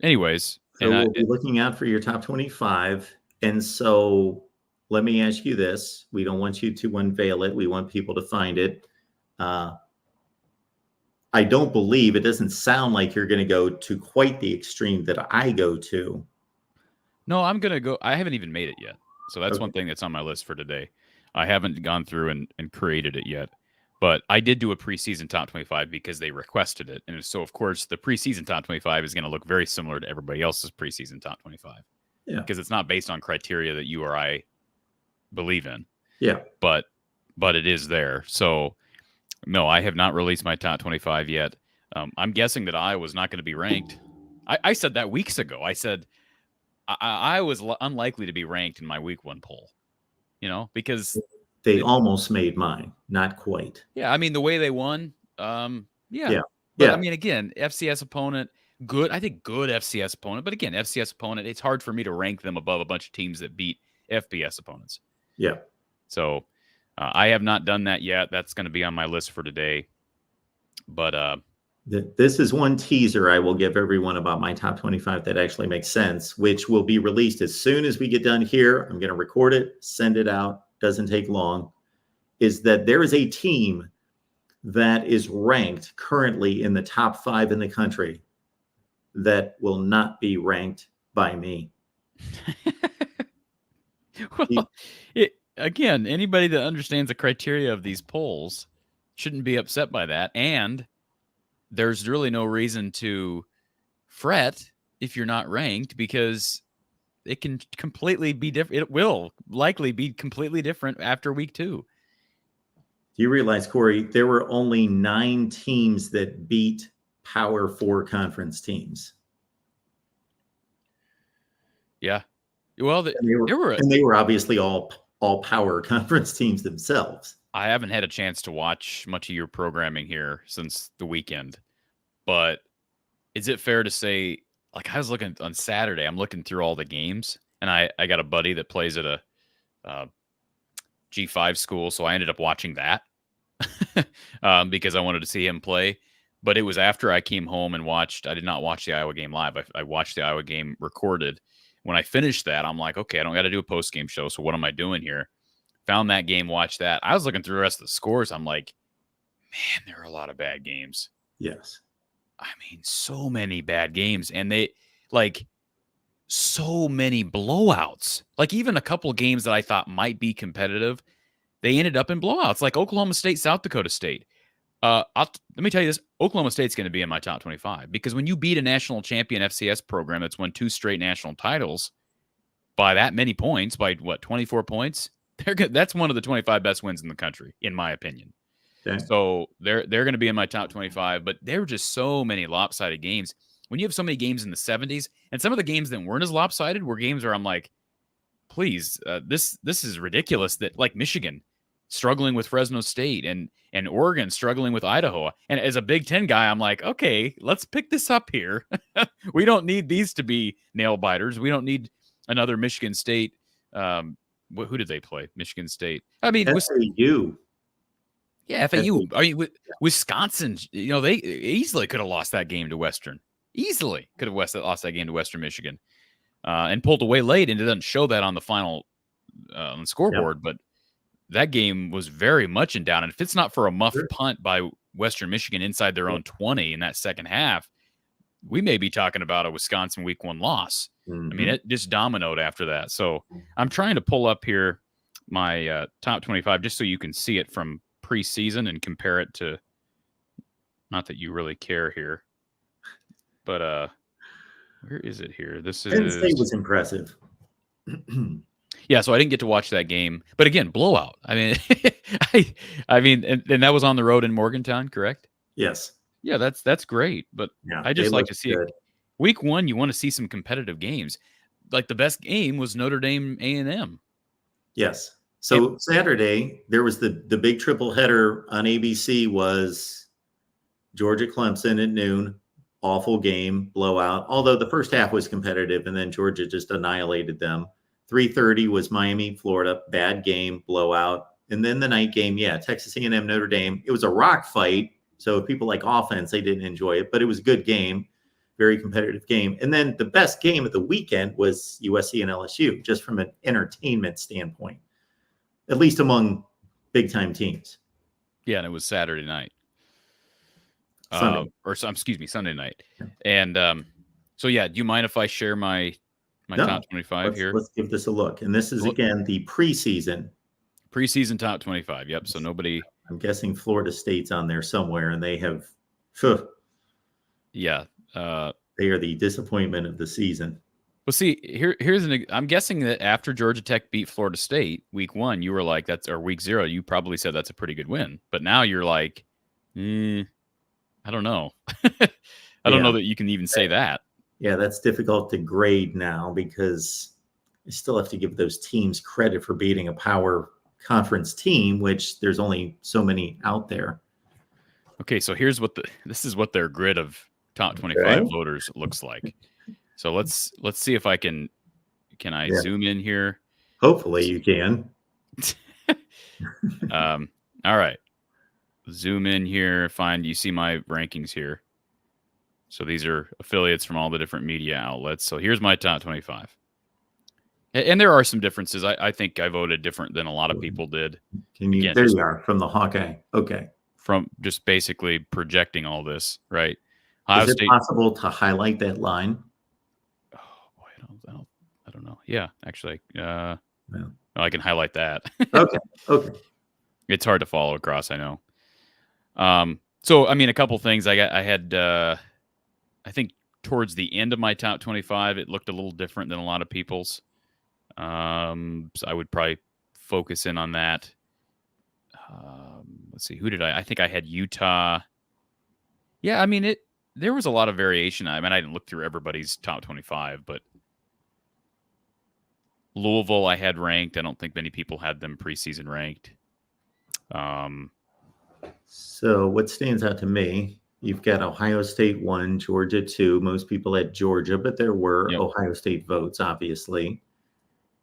anyways, so we'll be looking out for your top 25. And so let me ask you this: we don't want you to unveil it. We want people to find it. I don't believe, it doesn't sound like you're going to go to quite the extreme that I go to. No, I'm going to go. I haven't even made it yet. So that's Okay. one thing that's on my list for today. I haven't gone through and created it yet. But I did do a preseason top 25 because they requested it. And so, of course, the preseason top 25 is going to look very similar to everybody else's preseason top 25. Yeah. Because it's not based on criteria that you or I believe in. Yeah. But it is there. So, no, I have not released my top 25 yet. I'm guessing that Iowa's not going to be ranked. I said that weeks ago. I said I was unlikely to be ranked in my week 1 poll, because they almost made mine. Not quite. Yeah. I mean, the way they won. Yeah. Yeah. But Yeah. I mean, again, FCS opponent, good. I think good FCS opponent. But again, FCS opponent, it's hard for me to rank them above a bunch of teams that beat FBS opponents. Yeah. So I have not done that yet. That's going to be on my list for today. But this is one teaser I will give everyone about my top 25 that actually makes sense, which will be released as soon as we get done here. I'm going to record it, send it out. Doesn't take long. Is that there is a team that is ranked currently in the top 5 in the country that will not be ranked by me. Well, again, anybody that understands the criteria of these polls shouldn't be upset by that. And there's really no reason to fret if you're not ranked, because it can completely be different. It will likely be completely different after week 2. Do you realize, Corey, there were only 9 teams that beat Power 4 conference teams? Yeah. Well, they were obviously all power conference teams themselves. I haven't had a chance to watch much of your programming here since the weekend, but is it fair to say, like, I was looking on Saturday, I'm looking through all the games, and I got a buddy that plays at a G5 school, so I ended up watching that because I wanted to see him play. But it was after I came home and watched. I did not watch the Iowa game live. I watched the Iowa game recorded. When I finished that, I'm like, okay, I don't got to do a post-game show, so what am I doing here? Found that game, watched that. I was looking through the rest of the scores. I'm like, man, there are a lot of bad games. Yes. I mean, so many bad games. And they, like, so many blowouts. Like, even a couple of games that I thought might be competitive, they ended up in blowouts, like Oklahoma State, South Dakota State. Let me tell you this. Oklahoma State's going to be in my top 25, because when you beat a national champion FCS program that's won 2 straight national titles by that many points, by what, 24 points, that's one of the 25 best wins in the country, in my opinion. Okay. So they're going to be in my top 25, but there were just so many lopsided games. When you have so many games in the 70s, and some of the games that weren't as lopsided were games where I'm like, please, this is ridiculous, that, like, Michigan struggling with Fresno State and Oregon struggling with Idaho. And as a Big Ten guy, I'm like, okay, let's pick this up here. We don't need these to be nail biters. We don't need another Michigan State. Who did they play? Michigan State. I mean, FAU. Yeah, FAU. I mean, Wisconsin, they easily could have lost that game to Western. Easily could have lost that game to Western Michigan, and pulled away late. And it doesn't show that on the final on the scoreboard, but that game was very much in doubt. And if it's not for a muff punt by Western Michigan inside their own 20 in that second half, we may be talking about a Wisconsin week 1 loss. Mm-hmm. I mean, it just dominoed after that. So I'm trying to pull up here my top 25 just so you can see it from preseason and compare it to, not that you really care here, but where is it here? This is, Penn State was impressive. Yeah, so I didn't get to watch that game, but again, blowout. I mean, I mean, and that was on the road in Morgantown, correct? Yes. Yeah, that's great, but Yeah, I just like to see it. Week 1, you want to see some competitive games. Like, the best game was Notre Dame A&M. Yes. So Saturday, there was the big triple header on ABC was Georgia Clemson at noon. Awful game, blowout. Although the first half was competitive, and then Georgia just annihilated them. 3:30 was Miami, Florida. Bad game, blowout. And then the night game, Texas A&M, Notre Dame. It was a rock fight. So if people like offense, they didn't enjoy it, but it was a good game, very competitive game. And then the best game of the weekend was USC and LSU, just from an entertainment standpoint, at least among big-time teams. Yeah, and it was Saturday night. Sunday. Excuse me, Sunday night. Yeah. And so yeah, do you mind if I share my No, top 25 here? Let's give this a look. And this is again the preseason Top 25. Yep. So nobody. I'm guessing Florida State's on there somewhere, and they have. Yeah. They are the disappointment of the season. Well, see, here's I'm guessing that after Georgia Tech beat Florida State week 1, you were like, or week 0, you probably said that's a pretty good win. But now you're like, I don't know. I don't know that you can even say that. Yeah, that's difficult to grade now because you still have to give those teams credit for beating a power conference team, which there's only so many out there. Okay, so here's this is what their grid of top 25 voters looks like. So let's see if I can I zoom in here? Hopefully you can. All right. Zoom in here, you see my rankings here. So these are affiliates from all the different media outlets. So here's my top 25. And there are some differences. I think I voted different than a lot of people did. There you are, from the Hawkeye. Okay. From just basically projecting all this, right? Is it possible to highlight that line? Oh boy, I don't know. Yeah, actually, I can highlight that. Okay. It's hard to follow across, I know. So I mean, a couple things. I had I think towards the end of my top 25, it looked a little different than a lot of people's. So I would probably focus in on that. Let's see, who did I think I had Utah. Yeah, I mean there was a lot of variation. I mean, I didn't look through everybody's top 25, but Louisville I had ranked. I don't think many people had them preseason ranked. So what stands out to me, you've got Ohio State 1, Georgia 2. Most people had Georgia, but there were Ohio State votes, obviously.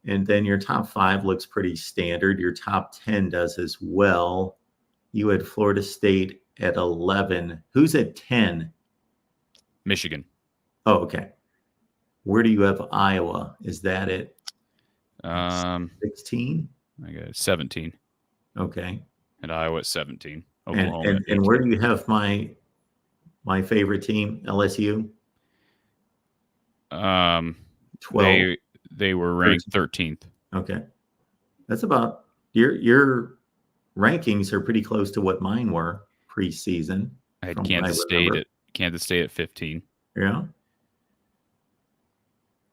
And then your top 5 looks pretty standard. Your top 10 does as well. You had Florida State at 11. Who's at 10? Michigan. Oh, okay. Where do you have Iowa? Is that at 16? I got 17. Okay. And Iowa at 17. Oklahoma and where do you have my favorite team, LSU? 12. They were ranked 13th. Okay. That's about your rankings are pretty close to what mine were preseason. I had Kansas State at 15. Yeah.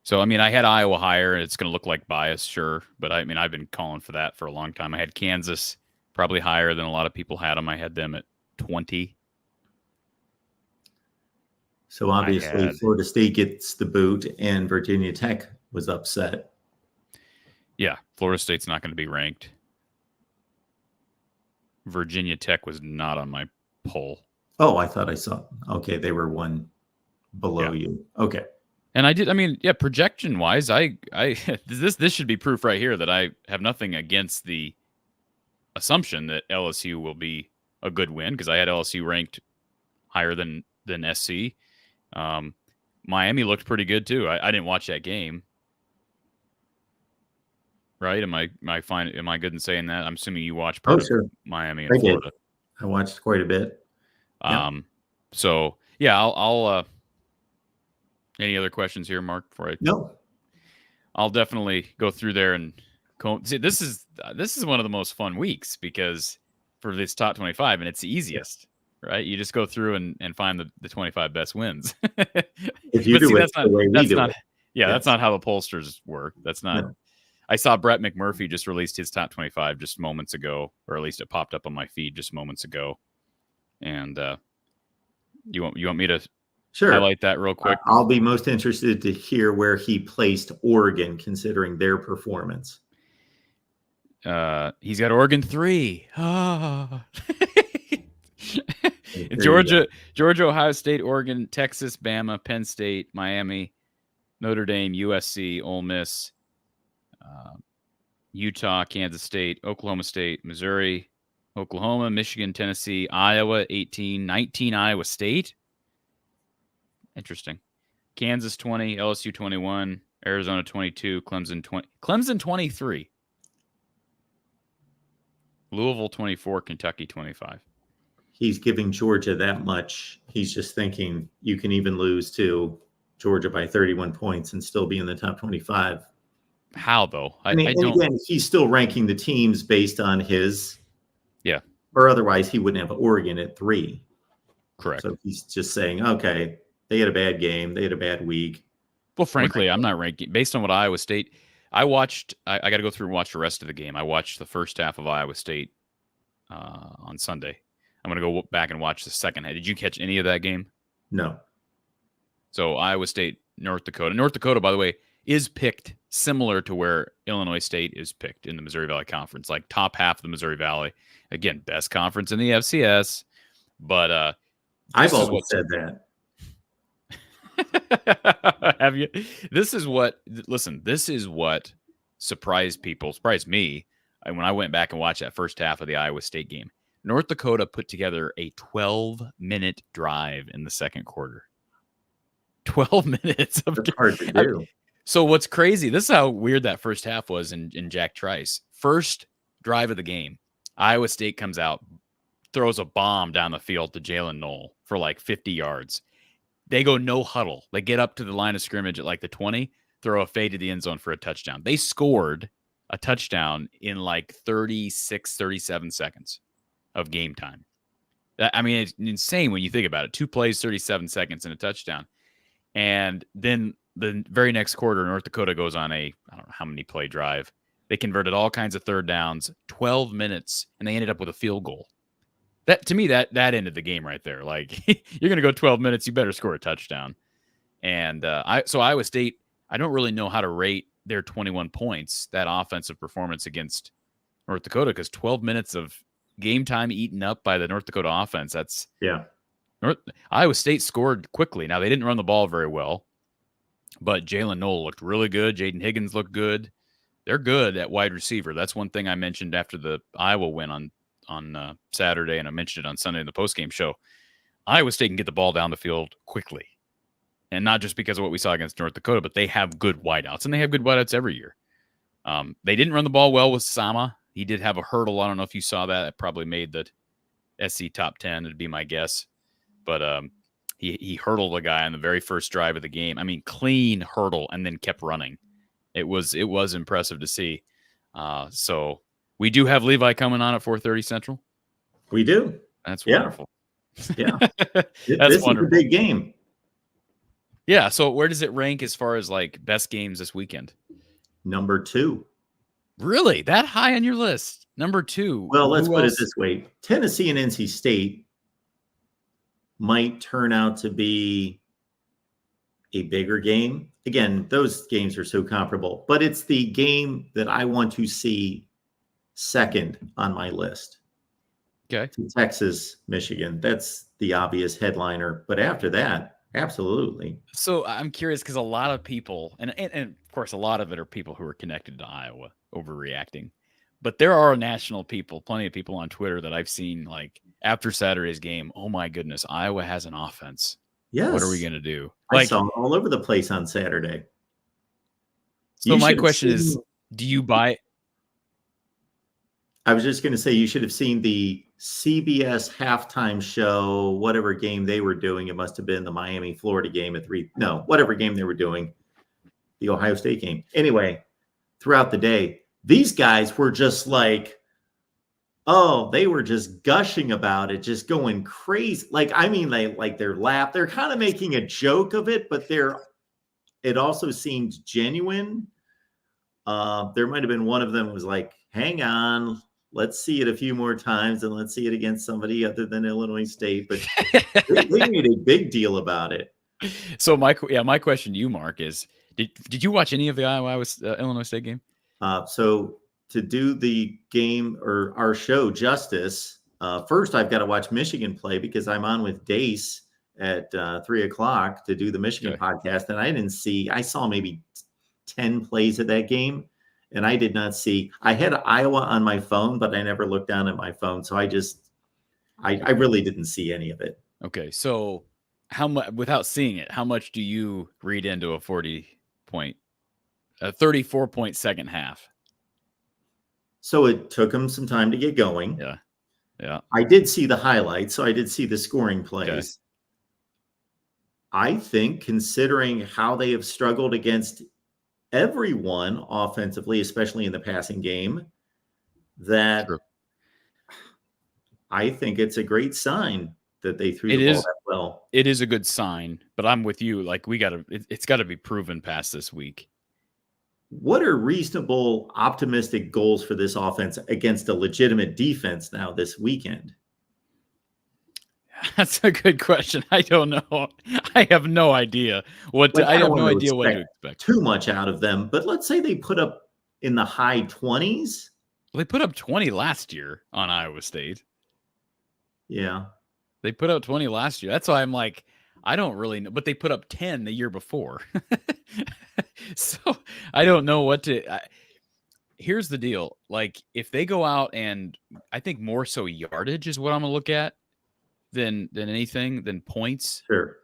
So I mean, I had Iowa higher, and it's going to look like bias, sure, but I mean, I've been calling for that for a long time. I had Kansas probably higher than a lot of people had them. I had them at 20. So obviously, Florida State gets the boot, and Virginia Tech was upset. Yeah, Florida State's not going to be ranked. Virginia Tech was not on my poll. Oh, I thought I saw. Okay, they were one below you. Okay. And projection wise, I this should be proof right here that I have nothing against the assumption that LSU will be a good win, because I had LSU ranked higher than SC. Miami looked pretty good too. I didn't watch that game. Right? Am I good in saying that? I'm assuming you watched part of Miami and Florida. Did. I watched quite a bit. So yeah, I'll any other questions here, Mark? No. I'll definitely go through there and see. This is one of the most fun weeks because for this top 25, and it's the easiest, right? You just go through and find the 25 best wins. If you do it the way we do it. Yeah, that's not how the pollsters work. That's not. No. I saw Brett McMurphy just released his top 25 just moments ago, or at least it popped up on my feed just moments ago. And you want me to highlight that real quick? I'll be most interested to hear where he placed Oregon, considering their performance. He's got Oregon 3. Georgia, Ohio State, Oregon, Texas, Bama, Penn State, Miami, Notre Dame, USC, Ole Miss, Utah, Kansas State, Oklahoma State, Missouri, Oklahoma, Michigan, Tennessee, Iowa, 18, 19, Iowa State. Interesting. Kansas 20, LSU 21, Arizona 22, Clemson 20, Clemson 23, Louisville 24, Kentucky 25. he's giving Georgia that much. He's just thinking you can even lose to Georgia by 31 points and still be in the top 25. How though? I And don't. again, he's still ranking the teams based on his. Yeah. Or otherwise, he wouldn't have Oregon at 3. Correct. So he's just saying, okay, they had a bad game. They had a bad week. Well, frankly, I'm not ranking based on what Iowa State. I watched. I got to go through and watch the rest of the game. I watched the first half of Iowa State on Sunday. I'm going to go back and watch the second half. Did you catch any of that game? No. So Iowa State, North Dakota. North Dakota, by the way, is picked similar to where Illinois State is picked in the Missouri Valley Conference, like top half of the Missouri Valley. Again, best conference in the FCS. But I've always said that. Have you? This is what surprised me when I went back and watched that first half of the Iowa State game. North Dakota put together a 12-minute drive in the second quarter. 12 minutes of That's hard to do. So what's crazy, this is how weird that first half was in Jack Trice. First drive of the game, Iowa State comes out, throws a bomb down the field to Jalen Knoll for like 50 yards. They go no huddle. They get up to the line of scrimmage at like the 20, throw a fade to the end zone for a touchdown. They scored a touchdown in like 36, 37 seconds of game time. I mean, it's insane when you think about it. 2 plays, 37 seconds, and a touchdown. And then the very next quarter, North Dakota goes on I don't know how many play drive. They converted all kinds of third downs, 12 minutes, and they ended up with a field goal. That to me, that ended the game right there. Like, you're going to go 12 minutes, you better score a touchdown. And so Iowa State, I don't really know how to rate their 21 points, that offensive performance against North Dakota, because 12 minutes of game time eaten up by the North Dakota offense. That's Iowa State scored quickly. Now, they didn't run the ball very well, but Jalen Knoll looked really good. Jaden Higgins looked good. They're good at wide receiver. That's one thing I mentioned after the Iowa win on Saturday, and I mentioned it on Sunday in the postgame show. Iowa State can get the ball down the field quickly. And not just because of what we saw against North Dakota, but they have good wideouts, and they have good wideouts every year. They didn't run the ball well with Sama. He did have a hurdle. I don't know if you saw that. It probably made the SC top 10, it'd be my guess. But he hurdled a guy on the very first drive of the game. I mean, clean hurdle, and then kept running. It was impressive to see. So we do have Levi coming on at 4:30 Central. We do. That's wonderful. Yeah. That's wonderful. Is a big game. Yeah. So where does it rank as far as like best games this weekend? Number 2. Really? That high on your list? Number 2. Well, let's put it this way. Tennessee and NC State might turn out to be a bigger game. Again, those games are so comparable, but it's the game that I want to see second on my list. Okay. Texas, Michigan. That's the obvious headliner. But after that, absolutely. So I'm curious because a lot of people, and of course, a lot of it are people who are connected to Iowa overreacting. But there are national people, plenty of people on Twitter that I've seen like after Saturday's game. Oh my goodness, Iowa has an offense. Yes. What are we going to do? I saw them all over the place on Saturday. So my question is, do you buy it? I was just going to say, you should have seen the CBS halftime show, whatever game they were doing. It must have been the Miami-Florida game at 3. No, whatever game they were doing, the Ohio State game. Anyway, throughout the day, these guys were just like, oh, they were just gushing about it, just going crazy. Like, I mean, they're laugh. They're kind of making a joke of it, but it also seemed genuine. There might have been one of them was like, hang on, let's see it a few more times, and let's see it against somebody other than Illinois State. But they made a big deal about it. So my question to you, Mark, is did you watch any of the Illinois State game? So to do the game or our show justice, first I've got to watch Michigan play because I'm on with Dace at 3:00 to do the Michigan podcast. And I saw maybe 10 plays of that game. And I did not see, I had Iowa on my phone, but I never looked down at my phone. So I really didn't see any of it. Okay. So how much, without seeing it, how much do you read into a 34-point second half? So it took them some time to get going. Yeah. Yeah. I did see the highlights, so I did see the scoring plays. Okay. I think, considering how they have struggled against everyone offensively, especially in the passing game, that True. I think it's a great sign that they threw It the ball is. that well. It is a good sign, but I'm with you. Like it's got to be proven past this week. What are reasonable, optimistic goals for this offense against a legitimate defense now this weekend? That's a good question. I don't know. I have no idea what to, Like, I don't have no want to idea what to expect. too much out of them, but let's say they put up in the high 20s. Well, they put up 20 last year on Iowa State. Yeah. They put up 20 last year. That's why I'm like, I don't really know, but they put up 10 the year before. So I don't know what to. Here's the deal. Like, if they go out and I think more so yardage is what I'm going to look at than anything, than points. Sure.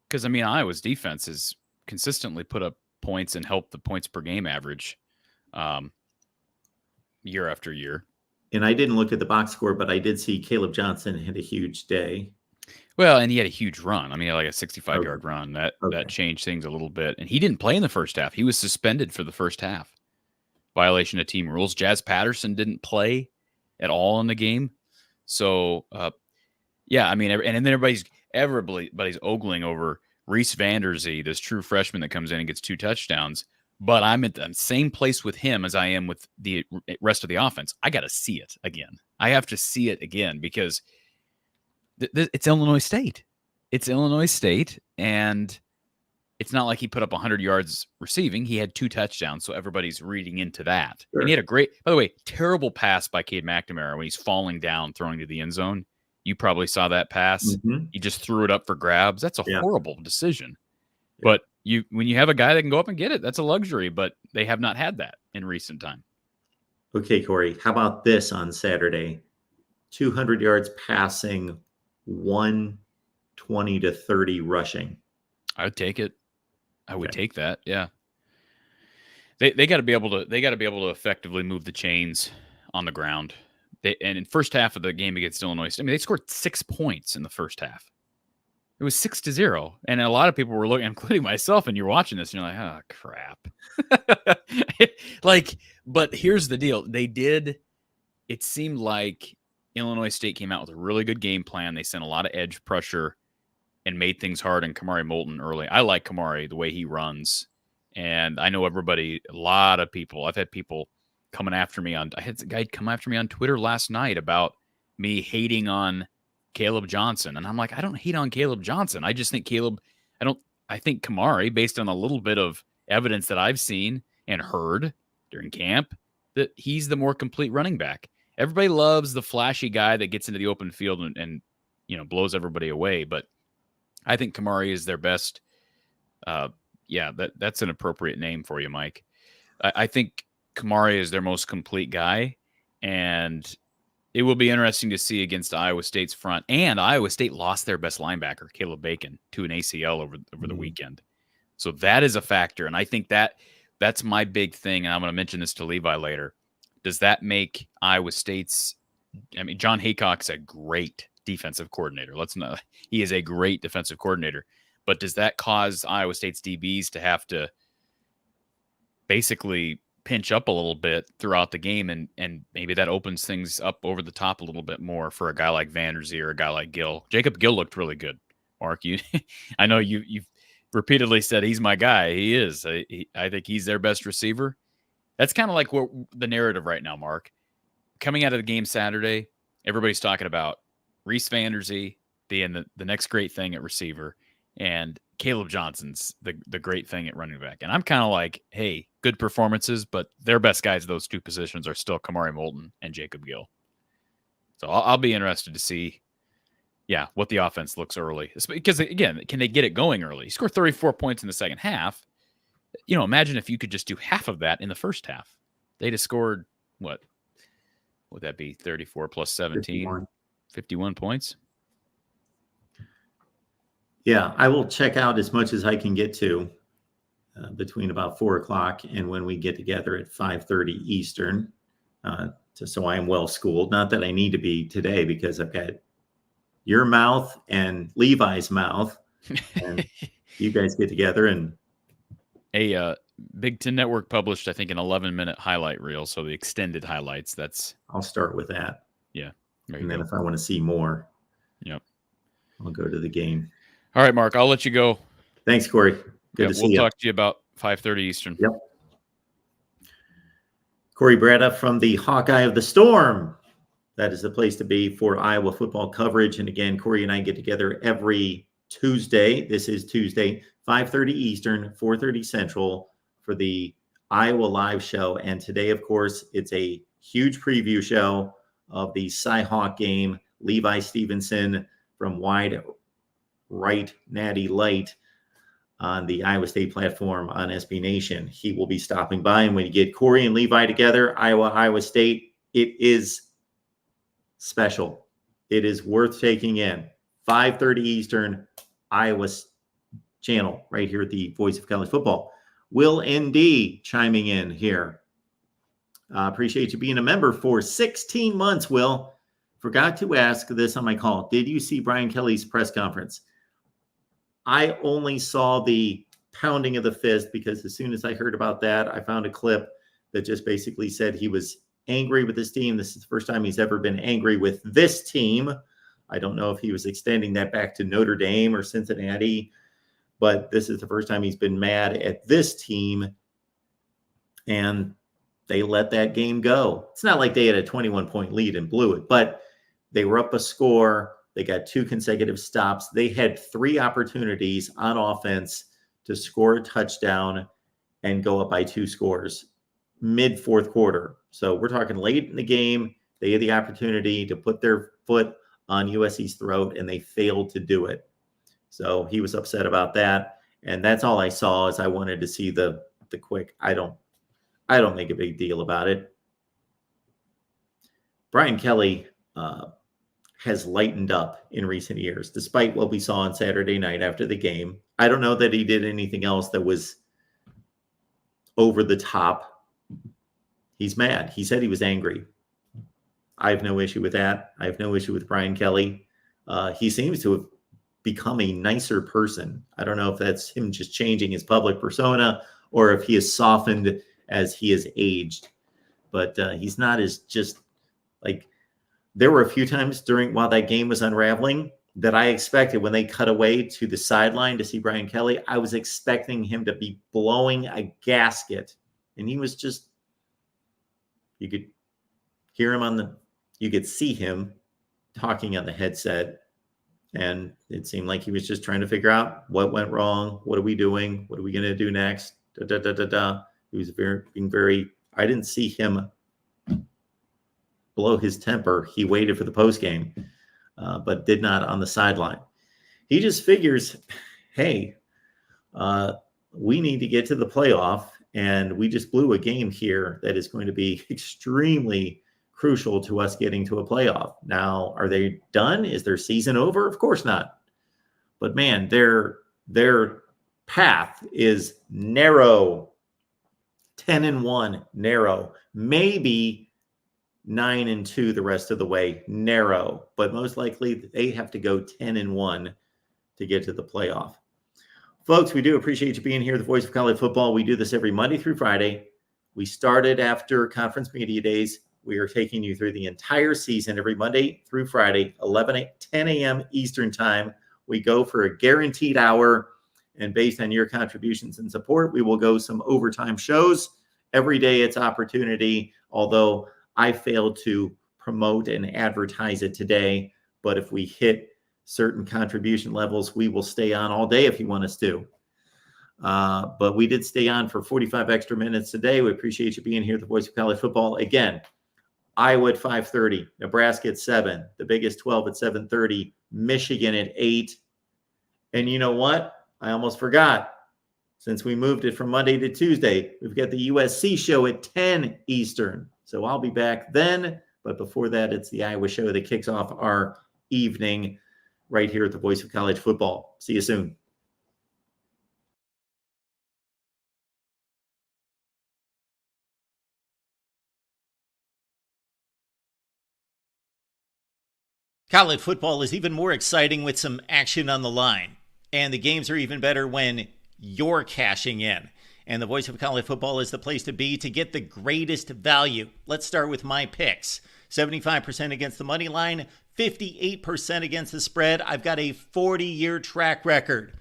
Because, I mean, Iowa's defense has consistently put up points and helped the points per game average year after year. And I didn't look at the box score, but I did see Caleb Johnson hit a huge day. Well, and he had a huge run. I mean, like a 65-yard run. That changed things a little bit. And he didn't play in the first half. He was suspended for the first half. Violation of team rules. Jazz Patterson didn't play at all in the game. So, yeah, I mean, and then everybody's ogling over Reese Vanderzee, this true freshman that comes in and gets 2 touchdowns. But I'm at the same place with him as I am with the rest of the offense. I got to see it again. I have to see it again because it's Illinois State. It's Illinois State, and it's not like he put up 100 yards receiving. He had 2 touchdowns, so everybody's reading into that. Sure. And he had a great, by the way, terrible pass by Cade McNamara when he's falling down, throwing to the end zone. You probably saw that pass. Mm-hmm. He just threw it up for grabs. That's a horrible decision. Yeah. But when you have a guy that can go up and get it, that's a luxury. But they have not had that in recent time. Okay, Corey, how about this on Saturday? 200 yards passing, 120 to 30 rushing. I would take it. I would take that. Yeah. They got to be able to effectively move the chains on the ground. And in first half of the game against Illinois State, I mean, they scored 6 points in the first half. It was 6-0. And a lot of people were looking, including myself, and you're watching this and you're like, oh, crap. But here's the deal. It seemed like Illinois State came out with a really good game plan. They sent a lot of edge pressure and made things hard on Kamari Moulton early. I like Kamari, the way he runs. And I know a lot of people, I've had people coming after me I had a guy come after me on Twitter last night about me hating on Caleb Johnson. And I'm like, I don't hate on Caleb Johnson. I just think I think Kamari, based on a little bit of evidence that I've seen and heard during camp, that he's the more complete running back. Everybody loves the flashy guy that gets into the open field and blows everybody away. But I think Kamari is their best. That's an appropriate name for you, Mike. I think Kamari is their most complete guy, and it will be interesting to see against Iowa State's front. And Iowa State lost their best linebacker, Caleb Bacon, to an ACL over the weekend. So that is a factor, and I think that's my big thing, and I'm going to mention this to Levi later. Does that make Iowa State's – I mean, John Haycock's a great defensive coordinator. He is a great defensive coordinator. But does that cause Iowa State's DBs to have to basically pinch up a little bit throughout the game, and maybe that opens things up over the top a little bit more for a guy like Vanderzee or a guy like Gill? Jacob Gill looked really good, Mark. I know you've repeatedly said he's my guy. He is. I think he's their best receiver. That's kind of like what the narrative right now, Mark. Coming out of the game Saturday, everybody's talking about Reese Vanderzee being the next great thing at receiver, and Caleb Johnson's the great thing at running back. And I'm kind of like, hey, good performances, but their best guys at those 2 positions are still Kamari Moulton and Jacob Gill. So I'll be interested to see, what the offense looks early. Because, again, can they get it going early? He scored 34 points in the second half. Imagine if you could just do half of that in the first half. They'd have scored, what would that be, 34 plus 17? 51 points? Yeah, I will check out as much as I can get to between about 4 o'clock and when we get together at 5:30 Eastern so I am well schooled. Not that I need to be today because I've got your mouth and Levi's mouth, and you guys get together and A Big Ten Network published, I think, an 11-minute highlight reel. So the extended highlights. I'll start with that. Yeah. There you And then go. if I want to see more, Yep. I'll go to the game. All right, Mark, I'll let you go. Thanks, Corey. Good to see we'll you. talk to you about 5:30 Eastern. Yep. Corey Brada from the Hawkeye of the Storm. That is the place to be for Iowa football coverage. And again, Corey and I get together every Tuesday. This is Tuesday, 5:30 Eastern, 4:30 Central for the Iowa Live show. And today, of course, it's a huge preview show of the Cy-Hawk game. Levi Stevenson from Wide Right Natty Light on the Iowa State platform on SB Nation. He will be stopping by. And when you get Corey and Levi together, Iowa State, it is special. It is worth taking in. 5:30 Eastern, Iowa's channel right here at the Voice of College Football. Will ND chiming in here. Appreciate you being a member for 16 months, Will. Forgot to ask this on my call. Did you see Brian Kelly's press conference? I only saw the pounding of the fist because as soon as I heard about that, I found a clip that just basically said he was angry with his team. This is the first time he's ever been angry with this team. I don't know if he was extending that back to Notre Dame or Cincinnati, but this is the first time he's been mad at this team. And they let that game go. It's not like they had a 21-point lead and blew it, but they were up a score. They got 2 consecutive stops. They had 3 opportunities on offense to score a touchdown and go up by 2 scores mid fourth quarter. So we're talking late in the game. They had the opportunity to put their foot on USC's throat, and they failed to do it. So he was upset about that. And that's all I saw is I wanted to see the quick. I don't make a big deal about it. Brian Kelly has lightened up in recent years, despite what we saw on Saturday night after the game. I don't know that he did anything else that was over the top. He's mad. He said he was angry. I have no issue with that. I have no issue with Brian Kelly. He seems to have become a nicer person. I don't know if that's him just changing his public persona or if he has softened as he has aged. But he's not as just like, there were a few times while that game was unraveling that I expected when they cut away to the sideline to see Brian Kelly, I was expecting him to be blowing a gasket. And he was just, you could hear him you could see him talking on the headset. And it seemed like he was just trying to figure out what went wrong. What are we doing? What are we going to do next? He was being very, I didn't see him blow his temper. He waited for the post game, but did not on the sideline. He just figures, hey, we need to get to the playoff, and we just blew a game here that is going to be extremely crucial to us getting to a playoff. Now, are they done? Is their season over? Of course not. But man, their path is narrow. 10-1, narrow. Maybe 9-2 the rest of the way, narrow. But most likely they have to go 10-1 to get to the playoff. Folks, we do appreciate you being here, the Voice of College Football. We do this every Monday through Friday. We started after Conference Media Days. We are taking you through the entire season every Monday through Friday, 10 a.m. Eastern Time. We go for a guaranteed hour, and based on your contributions and support, we will go some overtime shows. Every day it's opportunity, although I failed to promote and advertise it today. But if we hit certain contribution levels, we will stay on all day if you want us to. But we did stay on for 45 extra minutes today. We appreciate you being here at the Voice of College Football. Again, Iowa at 5:30, Nebraska at 7, the Biggest 12 at 7:30, Michigan at 8. And you know what? I almost forgot. Since we moved it from Monday to Tuesday, we've got the USC show at 10 Eastern. So I'll be back then. But before that, it's the Iowa show that kicks off our evening right here at the Voice of College Football. See you soon. College football is even more exciting with some action on the line. And the games are even better when you're cashing in. And the voice of college football is the place to be to get the greatest value. Let's start with my picks. 75% against the money line, 58% against the spread. I've got a 40-year track record.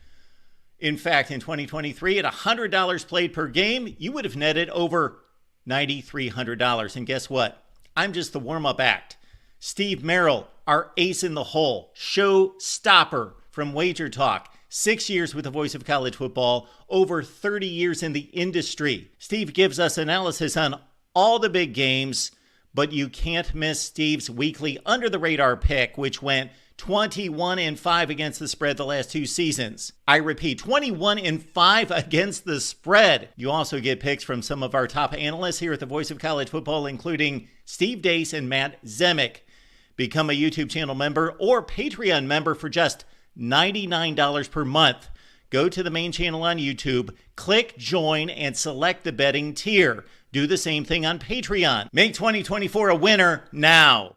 In fact, in 2023, at $100 played per game, you would have netted over $9,300. And guess what? I'm just the warm-up act. Steve Merrill, our ace in the hole, show stopper from Wager Talk. 6 years with the voice of college football, over 30 years in the industry. Steve gives us analysis on all the big games, but you can't miss Steve's weekly under-the-radar pick, which went 21-5 against the spread the last 2 seasons. I repeat, 21-5 against the spread. You also get picks from some of our top analysts here at the Voice of College Football, including Steve Dace and Matt Zemek. Become a YouTube channel member or Patreon member for just $99 per month. Go to the main channel on YouTube, click join, and select the betting tier. Do the same thing on Patreon. Make 2024 a winner now.